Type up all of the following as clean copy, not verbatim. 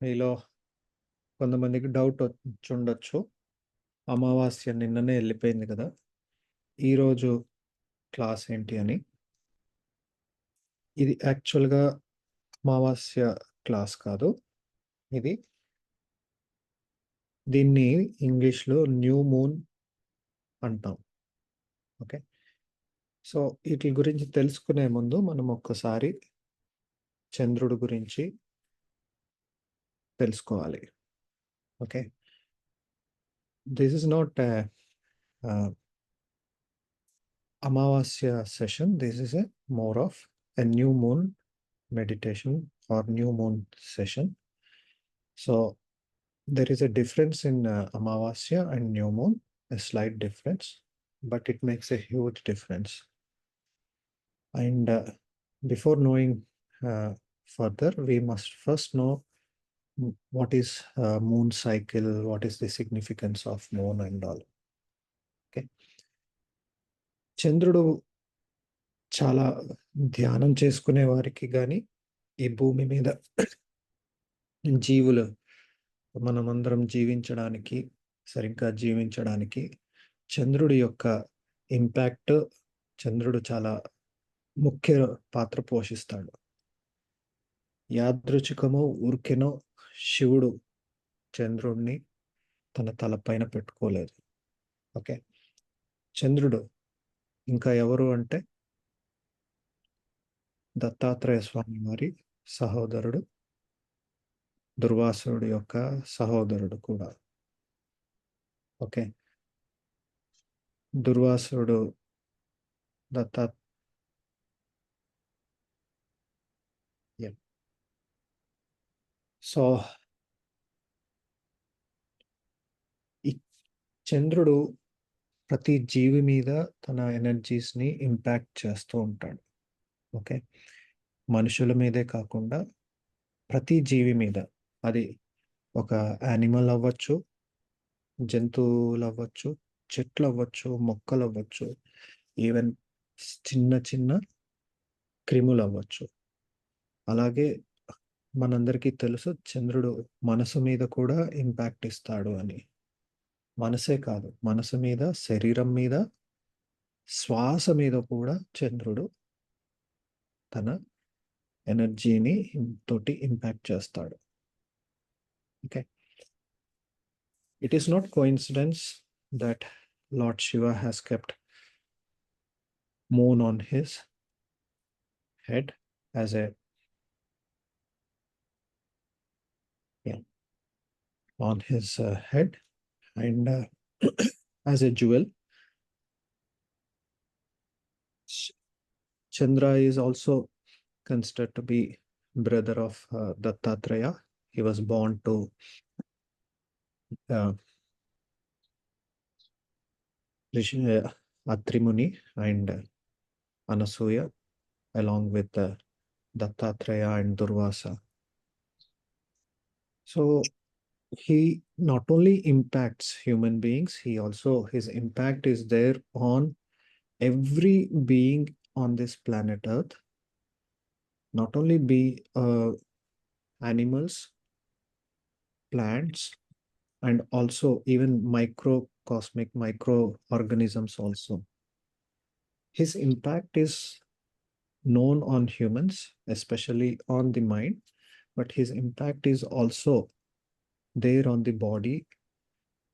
మీలో కొంతమందికి డౌట్ వచ్చుండొచ్చు. అమావాస్య నిన్ననే వెళ్ళిపోయింది కదా! ఈరోజు క్లాస్ ఏంటి అని. ఇది యాక్చువల్‌గా అమావాస్య క్లాస్ కాదు. ఇది దీన్ని ఇంగ్లీష్‌లో న్యూ మూన్ అంటాం. ఓకే. సో, ఈటిలి గురించి తెలుసుకునే ముందు మనం ఒక్కసారి చంద్రుడి గురించి తెలుసుకోవాలి. ఓకే. దిస్ ఈస్ నాట్ ఆహ్, అమావాస్య session. This is more of a new moon meditation or new moon session. So there is a difference in Amavasya and new moon, a slight difference, but it makes a huge difference. And before knowing uh, further, we must first know what is moon cycle, what is the significance of moon and all. Okay. చంద్రుడు చాలా ధ్యానం చేసుకునే వారికి కానీ ఈ భూమి మీద జీవులు మనమందరం జీవించడానికి, సరిగ్గా జీవించడానికి చంద్రుడి యొక్క ఇంపాక్ట్, చంద్రుడు చాలా ముఖ్య పాత్ర పోషిస్తాడు. యాదృచ్ఛికమో, ఊరికెనో శివుడు చంద్రుడిని తన తలపైన పెట్టుకోలేదు. ఓకే. చంద్రుడు ఇంకా ఎవరు అంటే దత్తాత్రేయ స్వామి వారి సహోదరుడు, దుర్వాసుడి యొక్క సహోదరుడు కూడా. ఓకే. దుర్వాసుడు దత్తా యాహ్! సో, ఈ చంద్రుడు ప్రతి జీవి మీద తన ఎనర్జీస్‌ని ఇంపాక్ట్ చేస్తూ ఉంటాడు. ఓకే. మనుషుల మీదే కాకుండా ప్రతి జీవి మీద. అది ఒక యానిమల్ అవ్వచ్చు, జంతువులవ్వచ్చు, చెట్లవ్వచ్చు, మొక్కలవ్వచ్చు, ఈవెన్ చిన్న చిన్న క్రిములవ్వచ్చు. అలాగే మనందరికీ తెలుసు చంద్రుడు మనసు మీద కూడా ఇంపాక్ట్ ఇస్తాడు అని. మనసే కాదు, మనసు మీద, శరీరం మీద, శ్వాస మీద కూడా చంద్రుడు తన ఎనర్జీని తోటి ఇంపాక్ట్ చేస్తాడు. Okay. It is not coincidence that Lord Shiva has kept moon on his head as a yeah, on his head and as a jewel. Chandra is also considered to be brother of Dattatreya. He was born to uh, Atri Muni and Anasuya along with Dattatreya and Durvasa. So he not only impacts human beings, his impact is there on every being on this planet Earth. Not only be animals, plants, and also even microcosmic microorganisms also. His impact is known on humans, especially on the mind, but his impact is also there on the body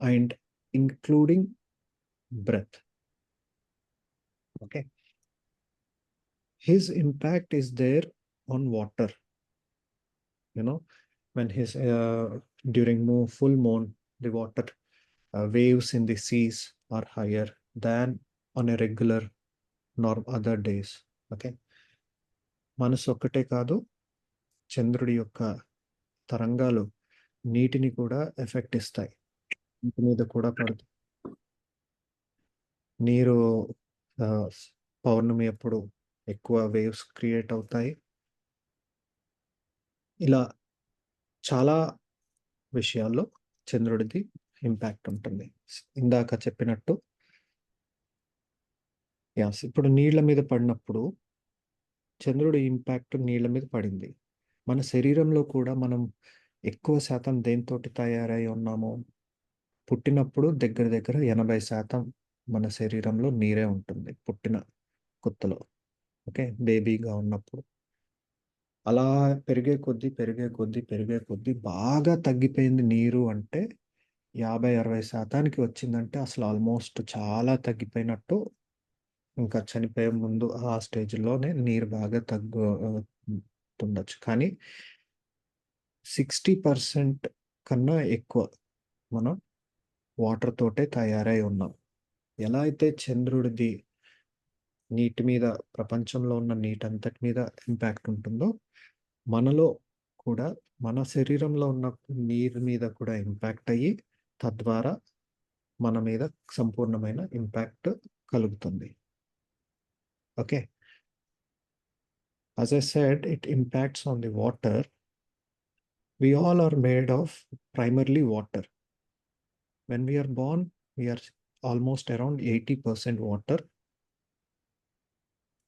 and including breath. Okay. His impact is there on water. You know, when his during full moon, the water waves in the seas are higher than on a regular other days. Okay. మనసు ఒక్కటే కాదు, చంద్రుడి యొక్క తరంగాలు నీటిని కూడా effect ఇస్తాయి. ఇంటి మీద కూడా పడుతుంది. నీరు పౌర్ణమి అప్పుడు ఎక్కువ వేవ్స్ క్రియేట్ అవుతాయి. ఇలా చాలా విషయాల్లో చంద్రుడిది ఇంపాక్ట్ ఉంటుంది. ఇందాక చెప్పినట్టు ఇప్పుడు నీళ్ళ మీద పడినప్పుడు చంద్రుడి ఇంపాక్ట్ నీళ్ళ మీద పడింది. మన శరీరంలో కూడా మనం ఎక్కువ శాతం దేనితోటి తయారై ఉన్నాము? పుట్టినప్పుడు దగ్గర దగ్గర 80% మన శరీరంలో నీరే ఉంటుంది పుట్టిన కొత్తలో. ఓకే, బేబీగా ఉన్నప్పుడు. అలా పెరిగే కొద్దీ బాగా తగ్గిపోయింది నీరు అంటే 50-60% వచ్చిందంటే అసలు ఆల్మోస్ట్ చాలా తగ్గిపోయినట్టు. ఇంకా చనిపోయే ముందు ఆ స్టేజ్‌లోనే నీరు బాగా తుండొచ్చు. కానీ 60% కన్నా ఎక్కువ మనం వాటర్ తోటే తయారై ఉన్నాం. ఎలా అయితే చంద్రుడిది నీటి మీద, ప్రపంచంలో ఉన్న నీటంతటి మీద ఇంపాక్ట్ ఉంటుందో, మనలో కూడా మన శరీరంలో ఉన్న నీరు మీద కూడా ఇంపాక్ట్ అయ్యి, తద్వారా మన మీద సంపూర్ణమైన ఇంపాక్ట్ కలుగుతుంది. Okay. As I said, it impacts on the water. We all are made of primarily water. When we are born, we are almost around 80% water.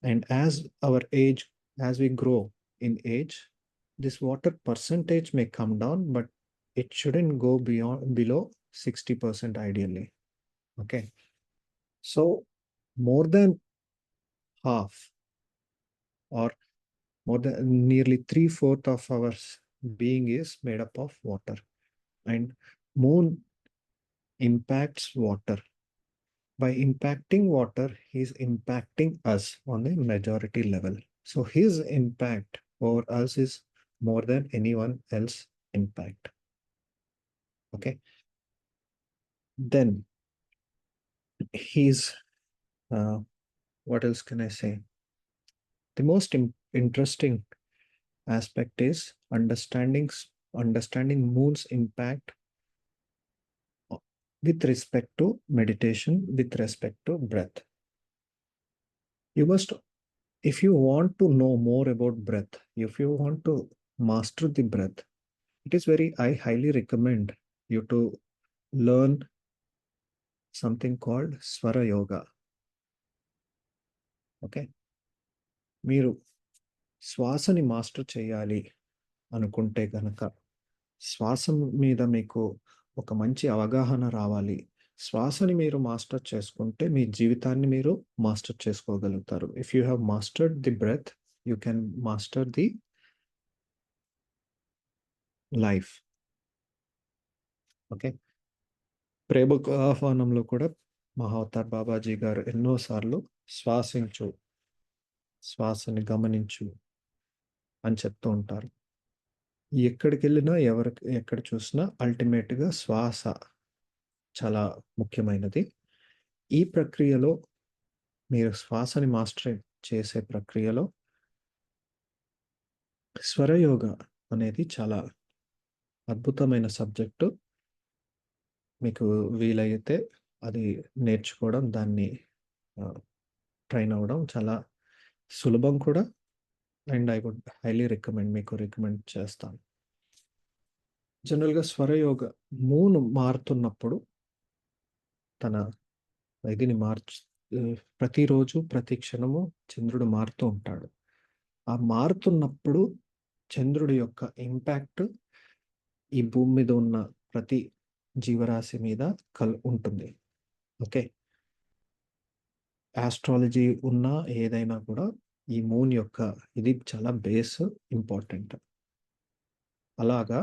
And as we grow in age, this water percentage may come down, but it shouldn't go below 60% ideally. Okay. So more than half, or more than nearly 3/4 of our being is made up of water. And moon impacts water. By impacting water, he's impacting us on a majority level. So his impact over us is more than anyone else impact. Okay. Then he's what else can I say? The most interesting aspect is understanding moon's impact with respect to meditation, with respect to breath. You must, if you want to know more about breath, if you want to master the breath, I highly recommend you to learn something called Swara Yoga. Okay. మీరు శ్వాసని master చేయాలి అనుకుంటే గనక, శ్వాస మీద మీకు ఒక మంచి అవగాహన రావాలి, శ్వాసని మీరు మాస్టర్ చేసుకుంటే మీ జీవితాన్ని మీరు మాస్టర్ చేసుకోగలుగుతారు. If you have mastered the breath, you can master the life. Okay. ప్రేమకు ఆహ్వానంలో కూడా మహావతార్ బాబాజీ గారు ఎన్నోసార్లు శ్వాసని గమనించు అని చెప్తూ ఉంటారు. ఎక్కడికి వెళ్ళినా ఎక్కడ చూసినా అల్టిమేట్గా శ్వాస చాలా ముఖ్యమైనది. ఈ ప్రక్రియలో మీరు శ్వాసని మాస్టర్ చేసే ప్రక్రియలో స్వరయోగ అనేది చాలా అద్భుతమైన సబ్జెక్టు. మీకు వీలైతే అది నేర్చుకోవడం, దాన్ని ట్రైన్ అవ్వడం చాలా సులభం కూడా. And I would highly recommend చేస్తాను. జనరల్గా స్వరయోగ మూన్ మారుతున్నప్పుడు తన ఇదిని ప్రతిరోజు ప్రతి క్షణము చంద్రుడు మారుతూ ఉంటాడు. ఆ మారుతున్నప్పుడు చంద్రుడి యొక్క ఇంపాక్ట్ ఈ భూమి మీద ఉన్న ప్రతి జీవరాశి మీద ఉంటుంది. ఓకే. ఆస్ట్రాలజీ ఉన్నా ఏదైనా కూడా ఈ మూన్ యొక్క ఇది చాలా బేస్ ఇంపార్టెంట్. అలాగా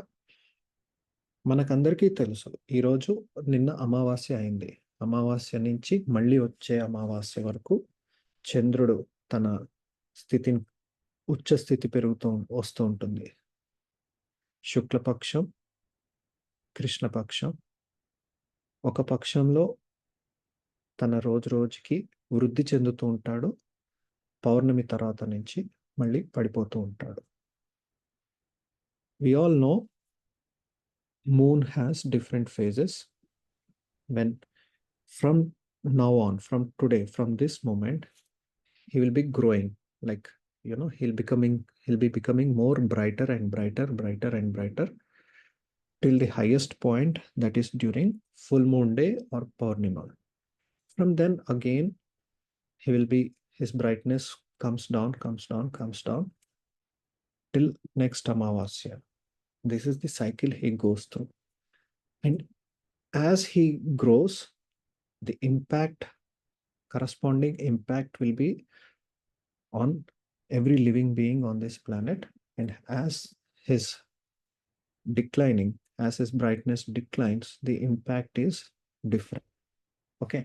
మనకందరికీ తెలుసు, ఈరోజు నిన్న అమావాస్య అయింది. అమావాస్య నుంచి మళ్ళీ వచ్చే అమావాస్య వరకు చంద్రుడు తన స్థితిని ఉచ్చ స్థితి వస్తూ ఉంటుంది. శుక్లపక్షం, కృష్ణపక్షం. ఒక పక్షంలో తన రోజుకి వృద్ధి చెందుతూ ఉంటాడు. పౌర్ణమి తర్వాత నుంచి మళ్ళీ పడిపోతూ ఉంటాడు. We all know moon has different phases. When from now on, from today, from this moment, he will be growing. Like, he'll be becoming more brighter and brighter till the highest point, that is during full moon day or Purnima. From then again, his brightness comes down till next Amavasya. This is the cycle he goes through. And as he grows, the impact, corresponding impact will be on every living being on this planet. And as his declining, as his brightness declines, the impact is different. Okay.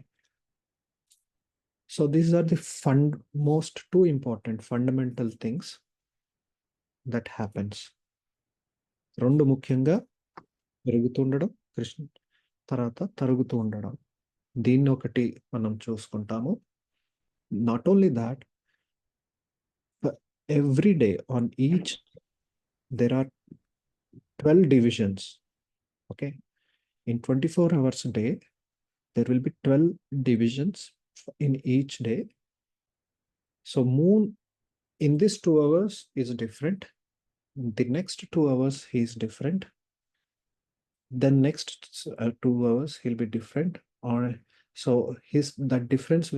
So these are the most two important fundamental things that happens. రెండు ముఖ్యంగా పెరుగుతుండడం, కృష్ణ తర్వాత తరుగుతూ ఉండడం. దీన్ని ఒకటి మనం చూసుకుంటాము. Not only that, every day on each there are 12 divisions. Okay, in 24 hours a day there will be 12 divisions in each day. So moon in this 2 hours is different, the next 2 hours he is different, then next 2 hours he'll be different, or so his that difference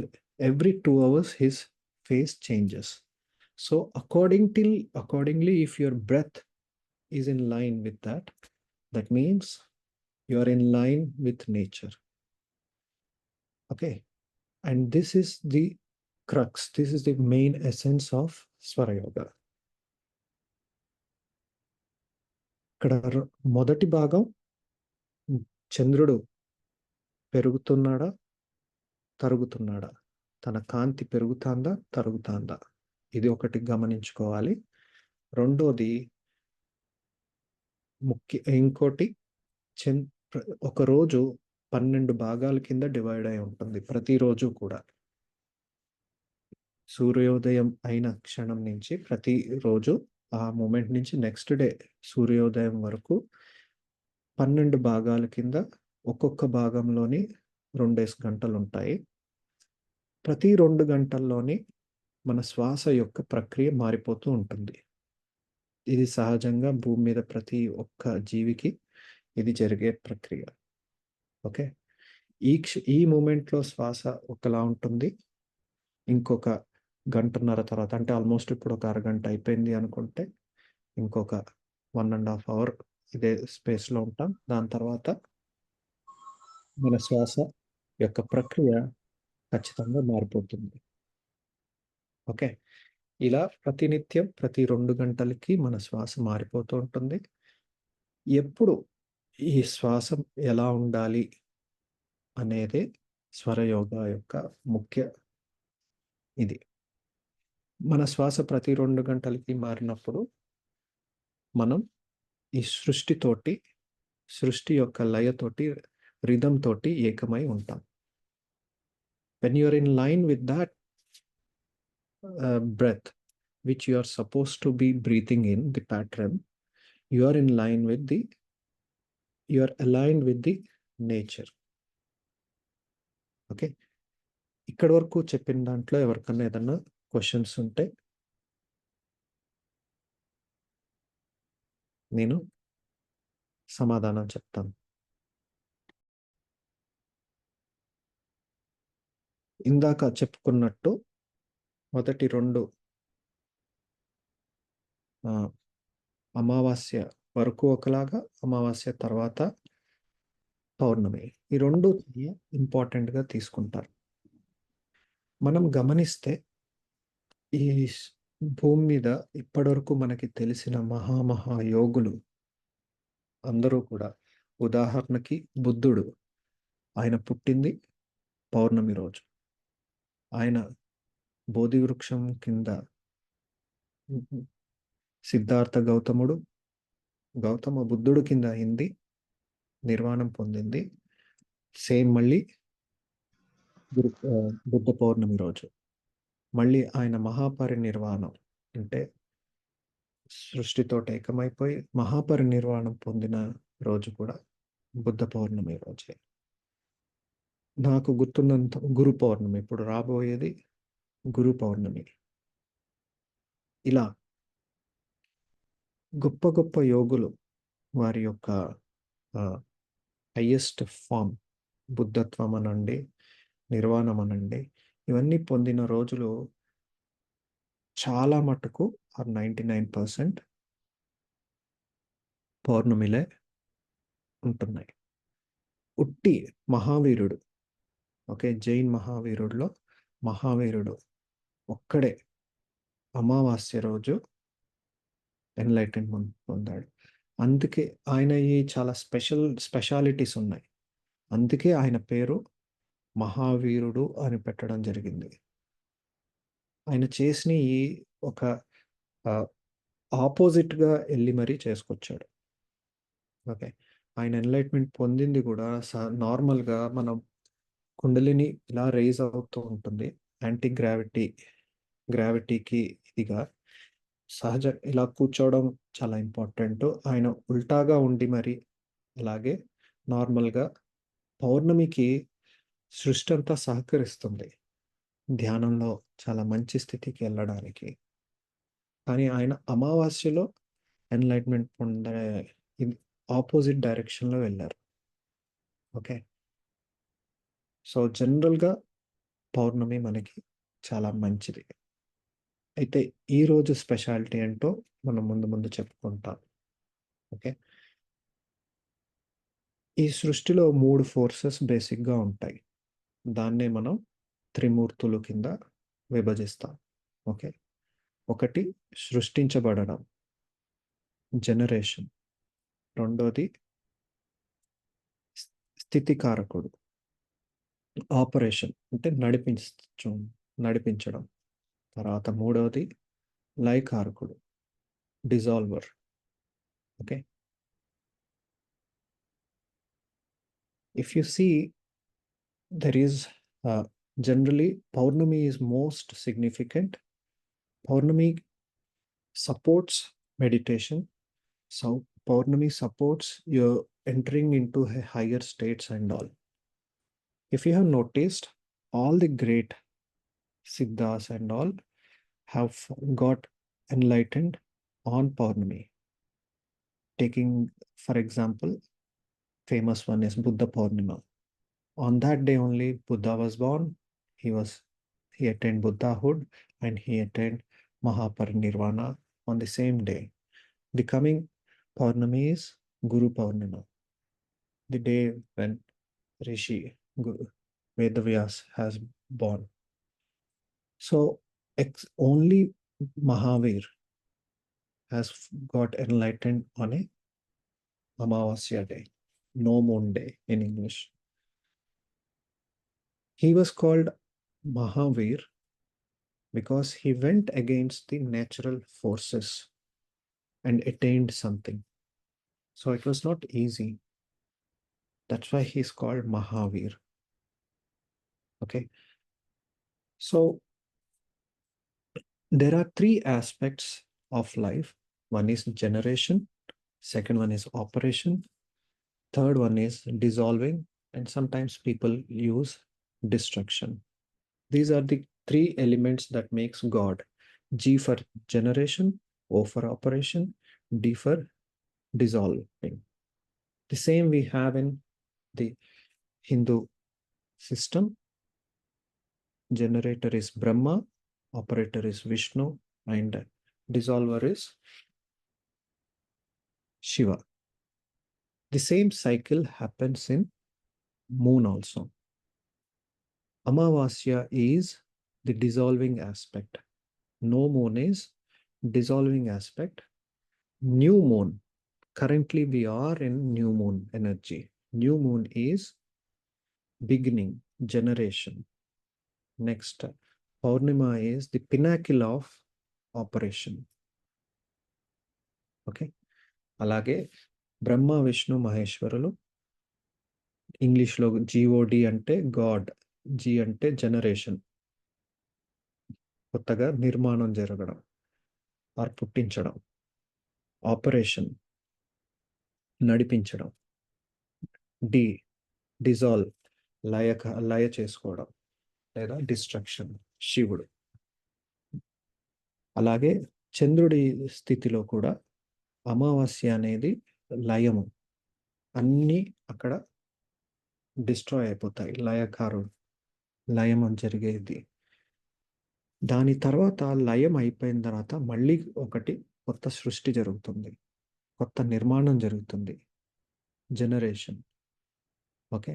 every 2 hours his face changes. So accordingly, if your breath is in line with that, that means you are in line with nature. Okay, and this is the crux, this is the main essence of Swara Yoga. ఇక్కడ మొదటి భాగం, చంద్రుడు పెరుగుతున్నాడా తరుగుతున్నాడా, తన కాంతి పెరుగుతాందా తరుగుతాందా, ఇది ఒకటి గమనించుకోవాలి. రెండోది ఇంకోటి, ఒక రోజు 12 భాగాల కింద డివైడ్ అయి ఉంటుంది ప్రతిరోజు కూడా. సూర్యోదయం అయిన క్షణం నుంచి ప్రతిరోజు ఆ మూమెంట్ నుంచి నెక్స్ట్ డే సూర్యోదయం వరకు 12 భాగాల కింద ఒక్కొక్క భాగంలోని 2 గంటలు ఉంటాయి. ప్రతి 2 గంటల్లోని మన శ్వాస యొక్క ప్రక్రియ మారిపోతూ ఉంటుంది. ఇది సహజంగా భూమి మీద ప్రతి ఒక్క జీవికి ఇది జరిగే ప్రక్రియ. ఓకే, ఈ మూమెంట్లో శ్వాస ఒకలా ఉంటుంది, ఇంకొక గంటన్నర తర్వాత, అంటే ఆల్మోస్ట్ ఇప్పుడు ఒక అరగంట అయిపోయింది అనుకుంటే ఇంకొక 1.5 hour ఇదే స్పేస్లో ఉంటాం. దాని తర్వాత మన శ్వాస యొక్క ప్రక్రియ ఖచ్చితంగా మారిపోతుంది. ఓకే, ఇలా ప్రతినిత్యం ప్రతి 2 గంటలకి మన శ్వాస మారిపోతూ ఉంటుంది. ఎప్పుడు ఈ శ్వాస ఎలా ఉండాలి అనేది స్వరయోగా యొక్క ముఖ్య ఇది. మన శ్వాస ప్రతి 2 గంటలకి మారినప్పుడు మనం ఈ సృష్టి యొక్క లయతోటి, రిథం తోటి ఏకమై ఉంటాం. When you are in line with that breath which you are supposed to be breathing in the pattern, you are in line with you are aligned with the nature. Okay, ఇక్కడ వరకు చెప్పిన దాంట్లో ఎవరికన్నా ఏదన్నా questions ఉంటే నేను సమాధానం చెప్తాను. ఇందాక చెప్పుకున్నట్టు మొదటి 2 అమావాస్య వరకు ఒకలాగా, అమావాస్య తర్వాత పౌర్ణమి, ఈ 2 ఇంపార్టెంట్గా తీసుకుంటారు. మనం గమనిస్తే ఈ భూమి మీద ఇప్పటివరకు మనకి తెలిసిన మహా యోగులు అందరూ కూడా, ఉదాహరణకి బుద్ధుడు, ఆయన పుట్టింది పౌర్ణమి రోజు. ఆయన బోధి వృక్షం కింద, సిద్ధార్థ గౌతమ బుద్ధుడు కింద అయింది, నిర్వాణం పొందింది సేమ్ మళ్ళీ బుద్ధ పౌర్ణమి రోజు. మళ్ళీ ఆయన మహాపరినిర్వాణం అంటే సృష్టితో ఏకమైపోయి మహాపరినిర్వాణం పొందిన రోజు కూడా బుద్ధ పౌర్ణమి రోజే. నాకు గుర్తున్నంత గురు పౌర్ణమి, ఇప్పుడు రాబోయేది గురు పౌర్ణమి. ఇలా గొప్ప యోగులు వారి యొక్క హైయెస్ట్ ఫామ్, బుద్ధత్వం అనండి, నిర్వాణం అనండి, ఇవన్నీ పొందిన రోజులు చాలా మటుకు 99% పౌర్ణమిలే ఉంటున్నాయి. ఉట్టి మహావీరుడు, ఓకే, జైన్ మహావీరుడిలో మహావీరుడు ఒక్కడే అమావాస్య రోజు ఎన్లైటన్మెంట్ పొందాడు. అందుకే ఆయన ఈ చాలా స్పెషాలిటీస్ ఉన్నాయి. అందుకే ఆయన పేరు మహావీరుడు అని పెట్టడం జరిగింది. ఆయన చేసిన ఈ ఒక ఆపోజిట్గా వెళ్ళి మరీ చేసుకొచ్చాడు. ఓకే, ఆయన ఎన్లైట్మెంట్ పొందింది కూడా నార్మల్గా మనం కుండలిని ఇలా రైజ్ అవుతూ ఉంటుంది, యాంటీ గ్రావిటీకి ఇదిగా సహజ ఇలా కూర్చోవడం చాలా ఇంపార్టెంట్. ఆయన ఉల్టాగా ఉండి మరి అలాగే నార్మల్గా పౌర్ణమికి సృష్టి అంతా సహకరిస్తుంది ధ్యానంలో చాలా మంచి స్థితికి వెళ్ళడానికి. కానీ ఆయన అమావాస్యలో ఎన్లైట్మెంట్ పొందే ఆపోజిట్ డైరెక్షన్లో వెళ్ళారు. ఓకే, సో జనరల్గా పౌర్ణమి మనకి చాలా మంచిది. అయితే ఈరోజు స్పెషాలిటీ ఏంటో మనం ముందు ముందు చెప్పుకుంటాం. ఓకే, ఈ సృష్టిలో 3 ఫోర్సెస్ బేసిక్గా ఉంటాయి. దాన్నే మనం త్రిమూర్తులు కింద విభజిస్తాం. ఓకే, ఒకటి సృష్టించబడడం, జనరేషన్. రెండోది స్థితికారకుడు, ఆపరేషన్ అంటే నడిపించడం. తర్వాత మూడవది లయకారకుడు, dissolver. Okay, if you see, there is generally Paurnami is most significant. Paurnami supports meditation. So Paurnami supports your entering into a higher states and all. If you have noticed, all the great Siddhas and all have got enlightened on Paurnami. Taking, for example, famous one is Buddha Purnima. On that day only Buddha was born. He attained Buddhahood and he attained Mahaparinirvana on the same day. The coming Purnami is Guru Purnima, the day when Rishi Guru Vedavyas has born. So only Mahavir has got enlightened on a Amavasya day, no moon day in English. He was called Mahavir because he went against the natural forces and attained something. So it was not easy. That's why he's called Mahavir. Okay. So there are 3 aspects of life. One is generation, second one is operation, third one is dissolving, and sometimes people use destruction. These are the 3 elements that makes God. G for generation, O for operation, D for dissolving. The same we have in the Hindu system. Generator is Brahma, operator is Vishnu, and dissolver is Shiva. The same cycle happens in moon also. Amavasya is the dissolving aspect. No moon is dissolving aspect. New moon. Currently we are in new moon energy. New moon is beginning, generation. Next, Paurnima is the pinnacle of operation. Okay. అలాగే బ్రహ్మ విష్ణు మహేశ్వరులు, ఇంగ్లీష్లో GOD అంటే God, G అంటే generation, కొత్తగా నిర్మాణం జరగడం are పుట్టించడం. Operation నడిపించడం. D dissolve లయ చేసుకోవడం లేదా డిస్ట్రక్షన్, శివుడు. అలాగే చంద్రుడి స్థితిలో కూడా అమావాస్య అనేది లయము, అన్నీ అక్కడ డిస్ట్రాయ్ అయిపోతాయి. లయం జరిగేది. దాని తర్వాత లయం అయిపోయిన తర్వాత మళ్ళీ ఒకటి కొత్త సృష్టి జరుగుతుంది. కొత్త నిర్మాణం జరుగుతుంది, జనరేషన్. ఓకే,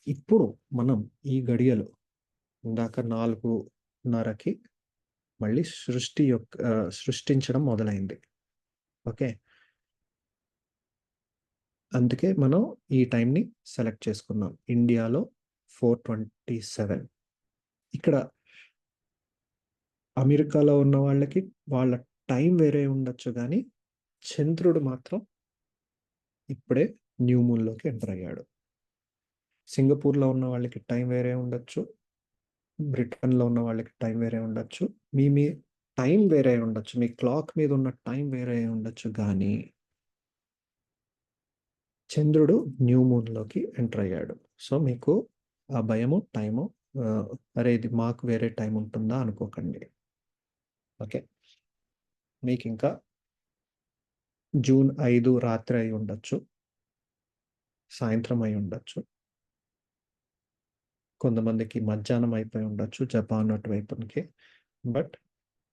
ఇప్పుడు మనం ఈ గడియలు ఇందాక 4:30కి మళ్ళీ సృష్టించడం మొదలైంది. ఓకే, అందుకే మనం ఈ టైంని సెలెక్ట్ చేసుకున్నాం. ఇండియాలో 4:27. ఇక్కడ అమెరికాలో ఉన్న వాళ్ళకి వాళ్ళ టైం వేరే ఉండొచ్చు, కానీ చంద్రుడు మాత్రం ఇప్పుడే న్యూ మూన్లోకి ఎంటర్ అయ్యాడు. సింగపూర్లో ఉన్న వాళ్ళకి టైం వేరే ఉండొచ్చు, బ్రిటన్లో ఉన్న వాళ్ళకి టైం వేరే ఉండొచ్చు, మీ టైం వేరే ఉండొచ్చు, మీ క్లాక్ మీద ఉన్న టైం వేరే ఉండొచ్చు, కానీ చంద్రుడు న్యూ మూన్లోకి ఎంటర్ అయ్యాడు. సో మీకు ఆ భయము టైము, అరే ఇది మాకు వేరే టైం ఉంటుందా అనుకోకండి. ఓకే, మీకు ఇంకా జూన్ 5 రాత్రి అయి ఉండొచ్చు, సాయంత్రం అయి ఉండొచ్చు, కొంతమందికి మధ్యాహ్నం అయిపోయి ఉండొచ్చు జపాన్ అటువైపునికి. బట్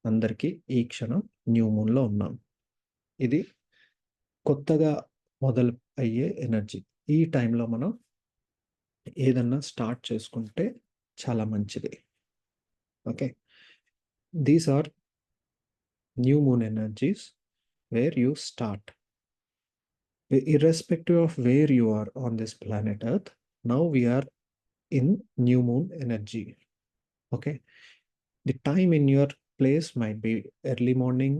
అందరికీ ఈ క్షణం న్యూ మూన్లో ఉన్నాం. ఇది కొత్తగా మొదలు అయ్యే ఎనర్జీ. ఈ టైంలో మనం ఏదన్నా స్టార్ట్ చేసుకుంటే చాలా మంచిది. Okay, these are new moon energies where you start. Irrespective of where you are on this planet Earth, now we are in new moon energy. Okay, the time in your place might be early morning,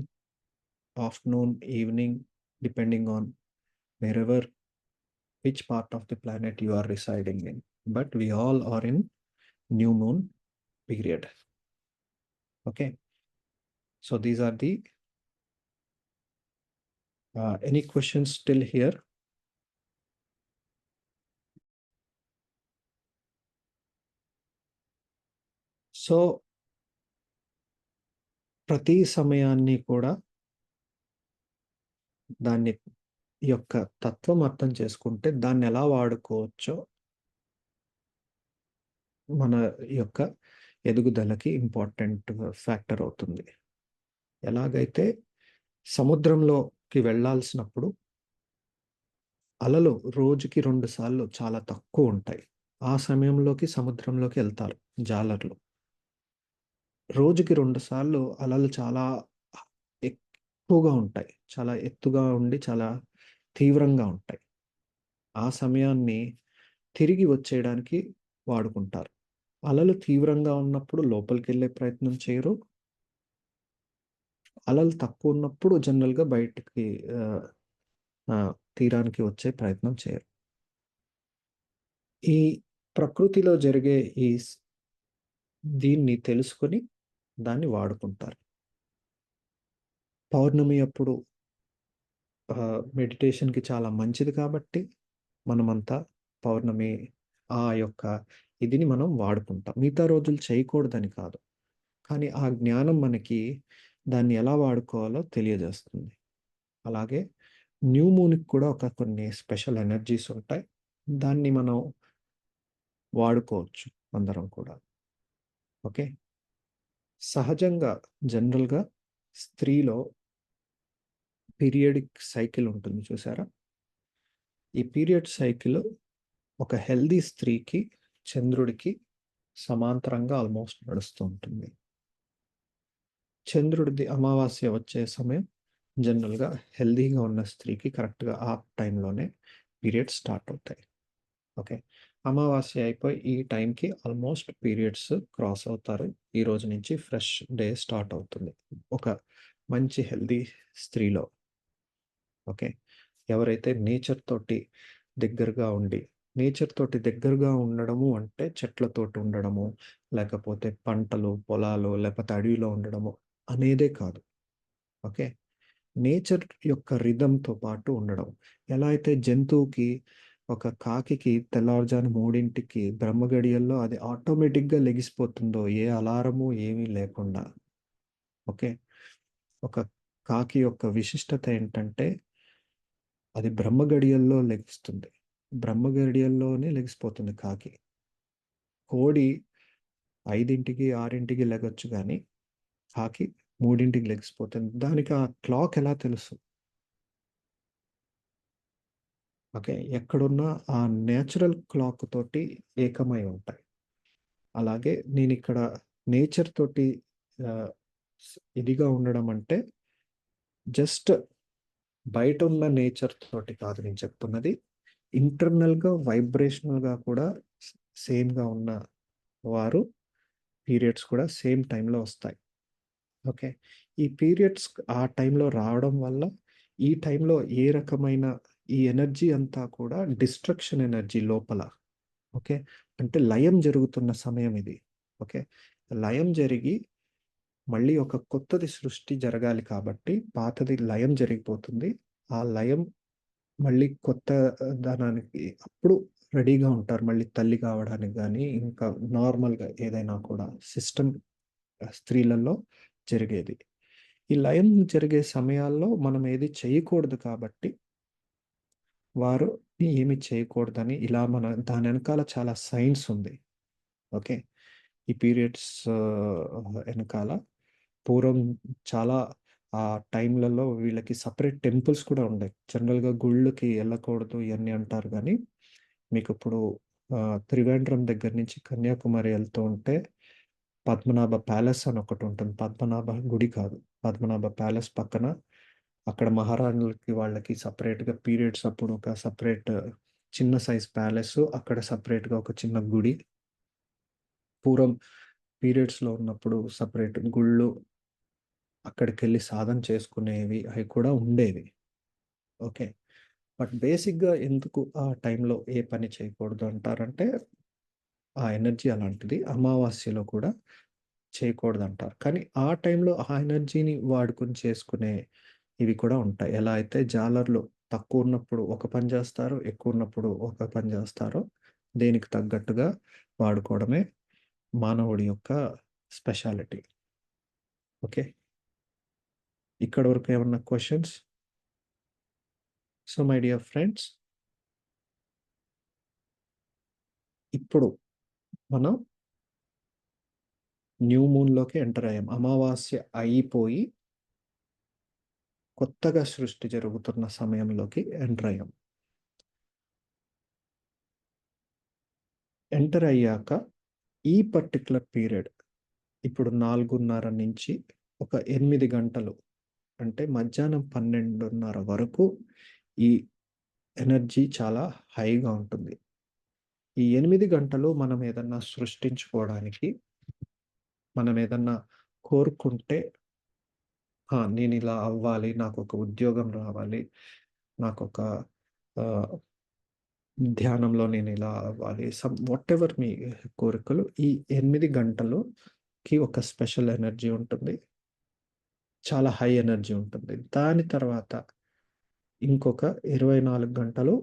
afternoon, evening, depending on wherever, which part of the planet you are residing in. But we all are in new moon period. Okay, so these are the any questions still here? So ప్రతి సమయాన్ని కూడా దాన్ని యొక్క తత్వం అర్థం చేసుకుంటే దాన్ని ఎలా వాడుకోవచ్చో మన యొక్క ఎదుగుదలకి ఇంపార్టెంట్ ఫ్యాక్టర్ అవుతుంది. ఎలాగైతే సముద్రంలోకి వెళ్ళాల్సినప్పుడు అలలు రోజుకి 2 సార్లు చాలా తక్కువ ఉంటాయి. ఆ సమయంలోకి సముద్రంలోకి వెళ్తారు జాలర్లు. రోజుకి 2 సార్లు అలలు చాలా ఎక్కువగా ఉంటాయి, చాలా ఎత్తుగా ఉండి చాలా తీవ్రంగా ఉంటాయి. ఆ సమయాన్ని తిరిగి వచ్చేయడానికి వాడుకుంటారు. అలలు తీవ్రంగా ఉన్నప్పుడు లోపలికి వెళ్ళే ప్రయత్నం చేయరు. అలలు తక్కువ ఉన్నప్పుడు జనరల్గా బయటికి తీరానికి వచ్చే ప్రయత్నం చేయరు. ఈ ప్రకృతిలో జరిగే దీన్ని తెలుసుకొని దాన్ని వాడుకుంటారు. పౌర్ణమి అప్పుడు మెడిటేషన్కి చాలా మంచిది కాబట్టి మనమంతా పౌర్ణమి ఆ యొక్క ఇదిని మనం వాడుకుంటాం. మిగతా రోజులు చేయకూడదని కాదు, కానీ ఆ జ్ఞానం మనకి దాన్ని ఎలా వాడుకోవాలో తెలియజేస్తుంది. అలాగే న్యూ మూన్కి కూడా కొన్ని స్పెషల్ ఎనర్జీస్ ఉంటాయి, దాన్ని మనం వాడుకోవచ్చు అందరం కూడా. ఓకే, సహజంగా జనరల్గా స్త్రీలో పీరియడిక్ సైకిల్ ఉంటుంది చూసారా? ఈ పీరియడ్ సైకిల్ ఒక హెల్దీ స్త్రీకి చంద్రుడికి సమాంతరంగా ఆల్మోస్ట్ నడుస్తూ ఉంటుంది. చంద్రుడిది అమావాస్య వచ్చే సమయం జనరల్గా హెల్దీగా ఉన్న స్త్రీకి కరెక్ట్గా ఆ టైంలోనే పీరియడ్స్ స్టార్ట్ అవుతాయి. ఓకే, అమావాస్య అయిపోయి ఈ టైంకి ఆల్మోస్ట్ పీరియడ్స్ క్రాస్ అవుతారు. ఈ రోజు నుంచి ఫ్రెష్ డే స్టార్ట్ అవుతుంది ఒక మంచి హెల్దీ స్త్రీలో. ఓకే, ఎవరైతే నేచర్ తోటి దగ్గరగా ఉండి, నేచర్ తోటి దగ్గరగా ఉండడము అంటే చెట్లతోటి ఉండడము, లేకపోతే పంటలు పొలాలు లేకపోతే అడవిలో ఉండడము అనేదే కాదు. ఓకే, నేచర్ యొక్క రిథంతో పాటు ఉండడం. ఎలా అయితే జంతువుకి ఒక కాకికి తెల్లవారుజాము 3ంటికి బ్రహ్మగడియల్లో అది ఆటోమేటిక్గా లెగిసిపోతుందో, ఏ అలారము ఏమీ లేకుండా. ఓకే, ఒక కాకి యొక్క విశిష్టత ఏంటంటే అది బ్రహ్మగడియల్లో లెగిస్తుంది, బ్రహ్మగడియల్లోనే లెగిసిపోతుంది కాకి. కోడి 5ంటికి 6ంటికి లెగొచ్చు, కానీ కాకి 3ంటికి లెగిసిపోతుంది. దానికి ఆ క్లాక్ ఎలా తెలుసు? ఓకే. ఎక్కడున్నా ఆ నేచురల్ క్లాక్ తోటి ఏకమై ఉంటాయి. అలాగే నేనిక్కడ నేచర్ తోటి ఆహ్, ఇదిగా ఉండడం అంటే జస్ట్ బయటున్న నేచర్ తోటి కాదు నేను చెప్తున్నది. ఇంటర్నల్‌గా వైబ్రేషనల్‌గా కూడా స్ సేమ్‌గా ఉన్న వారు పీరియడ్స్ కూడా సేమ్ టైమ్‌లో వస్తాయి. ఓకే. ఈ పీరియడ్స్ ఆ టైంలో రావడం వల్ల, ఈ టైంలో ఏ రకమైన ఈ ఎనర్జీ అంతా కూడా డిస్ట్రక్షన్ ఎనర్జీ లోపల. ఓకే. అంటే లయం జరుగుతున్న సమయం ఇది. ఓకే. లయం జరిగి మళ్ళీ ఒక కొత్తది సృష్టి జరగాలి కాబట్టి, పాతది లయం జరిగిపోతుంది. ఆ లయం మళ్ళీ కొత్త దనానికి అప్పుడు రెడీగా ఉంటారు. మళ్ళీ తల్లి కావడానికి గానీ, ఇంకా నార్మల్‌గా ఏదైనా కూడా సిస్టమ్ స్త్రీలలో జరిగేది. ఈ లయం జరిగే సమయాల్లో మనం ఏది చేయకూడదు కాబట్టి, వారు ఏమి చేయకూడదని ఇలా మన దాని ఎనకాల చాలా సైన్స్ ఉంది. ఓకే. ఈ పీరియడ్స్ ఎనకాల పూర్వం చాలా ఆ టైంలలో వీళ్ళకి సెపరేట్ టెంపుల్స్ కూడా ఉండేయి. జనరల్‌గా గుళ్ళకి ఎళ్ళకూడదు ఇయన్నీ అంటారు గానీ, మీకిప్పుడు త్రివేంద్రం దగ్గర నుంచి కన్యాకుమారి ఎళ్తూ ఉంటే పద్మనాభ ప్యాలెస్ అని ఒకటుంటుంది. పద్మనాభ గుడి కాదు. పద్మనాభ ప్యాలెస్ పక్కన అక్కడ మహారాణులకి వాళ్ళకి సెపరేట్‌గా పీరియడ్స్ అప్పుడు ఒక సెపరేట్ చిన్న సైజ్ ప్యాలెసు, అక్కడ సెపరేట్‌గా ఒక చిన్న గుడి. పూర్వం పీరియడ్స్‌లో ఉన్నప్పుడు సెపరేట్ గుళ్ళు, అక్కడికెళ్ళి సాధన చేసుకునేవి అయి కూడా ఉండేవి. ఓకే. బట్ బేసిక్‌గా ఎందుకు ఆ టైంలో ఏ పని చేయకూడదు అంటారంటే, ఆ ఎనర్జీ అలాంటిది. అమావాస్యలో కూడా చేయకూడదంటారు. కానీ ఆ టైంలో ఆ ఎనర్జీని వాడుకొని చేసుకునే ఇవి కూడా ఉంటాయి. ఎలా అయితే జాలర్లు తక్కువున్నప్పుడు ఒక పని జేస్తారు, ఎక్కువున్నప్పుడు ఒక పని జేస్తారో, దేనికి తగ్గట్టుగా వాడుకోవడమే మానవుడి యొక్క స్పెషాలిటీ. ఓకే. ఇక్కడి వరకు ఏమన్నా questions? So, my dear friends, ఇప్పుడు మనం న్యూ మూన్‌లోకి ఎంటర్ అయ్యాం. అమావాస్య అయిపోయి కొత్తగా సృష్టి జరుగుతున్న సమయంలోకి ఎంటర్ అయ్యాం. ఎంటర్ అయ్యాక ఈ పర్టిక్యులర్ పీరియడ్ ఇప్పుడు 4:30 నుంచి ఒక 8 గంటలు అంటే మధ్యాహ్నం 12:30 వరకు ఈ ఎనర్జీ చాలా హైగా ఉంటుంది. ఈ 8 గంటలు మనం ఏదన్నా సృష్టించుకోవడానికి, మనం ఏదన్నా కోరుకుంటే, నేనిలా అవ్వాలి, నాకొక ఉద్యోగం రావాలి, నాకొక ఆహ్, ధ్యానంలో నేనిలా అవ్వాలి, వాటెవర్ మీ కోరికలు ఈ 8 గంటలుకి ఒక స్పెషల్ ఎనర్జీ ఉంటుంది. చాలా హై ఎనర్జీ ఉంటుంది. దాని తర్వాత ఇంకొక 24 గంటలు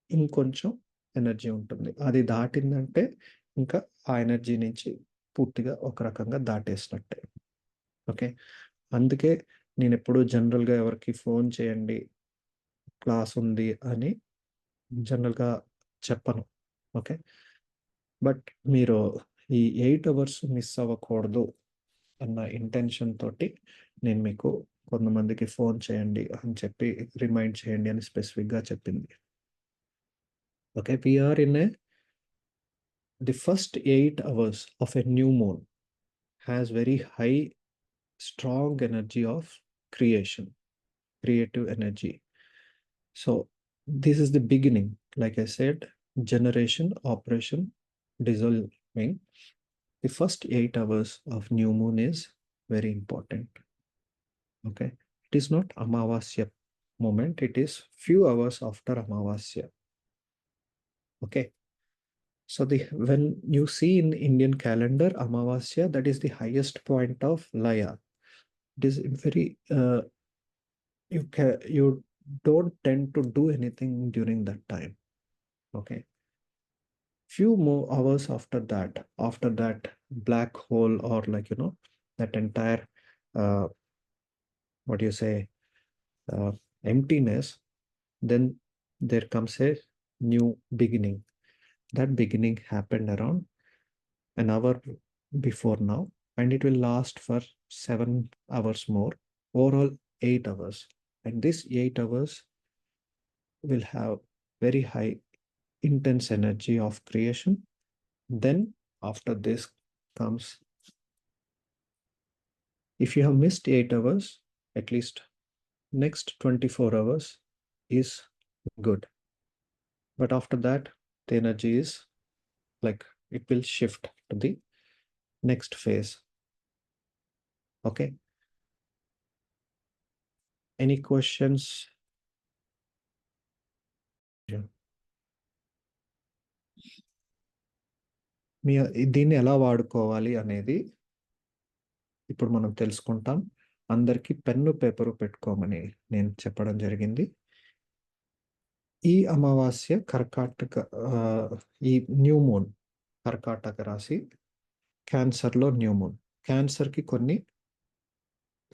ఇంకొంచెం ఎనర్జీ ఉంటుంది. అది దాటిందంటే ఇంకా ఆ ఎనర్జీ నుంచి పూర్తిగా ఒక రకంగా దాటేసినట్టే. ఓకే. అందుకే నేనెప్పుడూ జనరల్‌గా ఎవరికీ ఫోను చేయండి, క్లాసుంది అని జనరల్‌గా చెప్పను. ఓకే. బట్ మీరు ఈ 8 అవర్స్ మిస్ అవ్వకూడదు అన్న ఇంటెన్షన్ తోటి నేను మీకు కొంతమందికి ఫోను చేయండి అని చెప్పి రిమైండ్ చేయండి అని స్పెసిఫిక్‌గా చెప్పింది. Okay, we are in the first 8 hours of a new moon has very high, strong energy of creation, creative energy. So this is the beginning. Like I said, generation, operation, dissolving. The first 8 hours of new moon is very important. Okay, it is not Amavasya moment. It is few hours after Amavasya. Okay. So the when you see in Indian calendar Amavasya, that is the highest point of Laya. It is very you don't tend to do anything during that time. Okay. Few more hours after that black hole or that entire uh, what do you say uh, emptiness, then there comes a new beginning. That beginning happened around an hour before now, and it will last for 7 hours more. Overall, 8 hours. And this 8 hours will have very high intense energy of creation. Then after this comes, if you have missed 8 hours, at least next 24 hours is good. But after that, the energy is like it will shift to the next phase. Okay. Any questions? మీ దీన్ని ఎలా వాడుకోవాలి అనేది ఇప్పుడు మనం తెలుసుకుంటాం. అందరికీ pen paper పెట్టుకోమని నేను చెప్పడం జరిగింది. ఈ అమావాస్య కర్కాటక ఈ న్యూ మూన్ కర్కాటక రాశి క్యాన్సర్లో న్యూ మూన్. క్యాన్సర్కి కొన్ని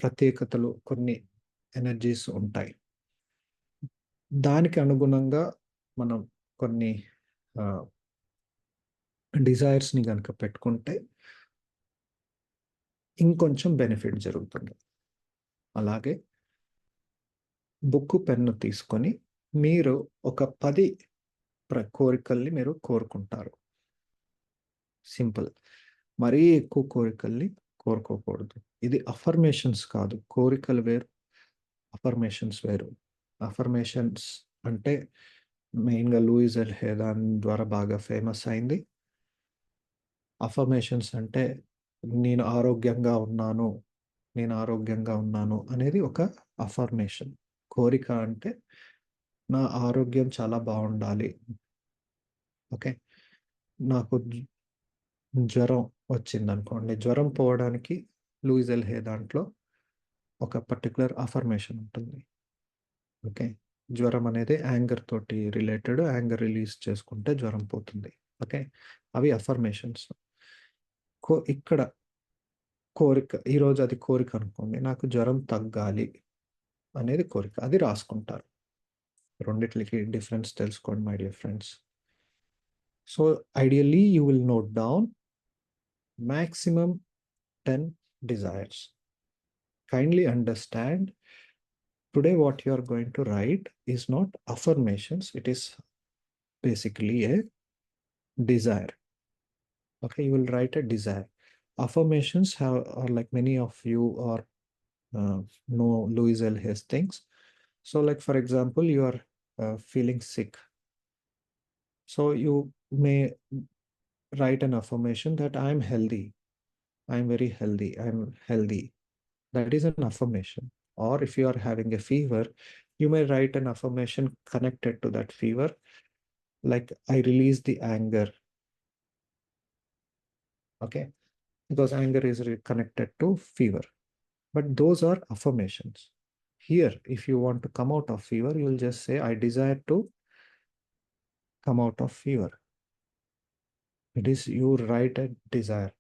ప్రత్యేకతలు, కొన్ని ఎనర్జీస్ ఉంటాయి. దానికి అనుగుణంగా మనం కొన్ని డిజైర్స్ని కనుక పెట్టుకుంటే ఇంకొంచెం బెనిఫిట్ జరుగుతుంది. అలాగే బుక్కు పెన్ను తీసుకొని మీరు ఒక 10 కోరికల్ని మీరు కోరుకుంటారు. సింపుల్. మరీ ఎక్కువ కోరికల్ని కోరుకోకూడదు. ఇది అఫర్మేషన్స్ కాదు. కోరికలు వేరు, అఫర్మేషన్స్ వేరు. అఫర్మేషన్స్ అంటే మెయిన్గా లూయిస్ ఎల్ హే దాని ద్వారా బాగా ఫేమస్ అయింది. అఫర్మేషన్స్ అంటే నేను ఆరోగ్యంగా ఉన్నాను, నేను ఆరోగ్యంగా ఉన్నాను అనేది ఒక అఫర్మేషన్. కోరిక అంటే నా ఆరోగ్యం చాలా బాగుండాలి. ఓకే. నాకు జ్వరం వచ్చిందనుకోండి, జ్వరం పోవడానికి లూయిస్ ఎల్ హే దాంట్లో ఒక పర్టికులర్ అఫర్మేషన్ ఉంటుంది. ఓకే. జ్వరం అనేది యాంగర్ తోటి రిలేటెడ్. యాంగర్ రిలీజ్ చేసుకుంటే జ్వరం పోతుంది. ఓకే. అవి అఫర్మేషన్స్. ఇక్కడ కోరిక, ఈరోజు అది కోరిక అనుకోండి, నాకు జ్వరం తగ్గాలి అనేది కోరిక. అది రాసుకుంటారు. రెండిట్లకి డిఫరెన్స్ తెలుసుకోండి my dear friends. So ideally you will note down maximum 10 desires. Kindly understand, today what you are going to write is not affirmations, it is basically a desire. Okay, you will write a desire. Affirmations are like many of you are know Louis L. Hay's things. So like for example, you are feeling sick. So you may write an affirmation that I am healthy. I am very healthy. I am healthy. That is an affirmation. Or if you are having a fever, you may write an affirmation connected to that fever, like I release the anger. Okay, because anger is connected to fever. But those are affirmations. Here, if you want to come out of fever, you will just say, I desire to come out of fever. It is, you write a desire.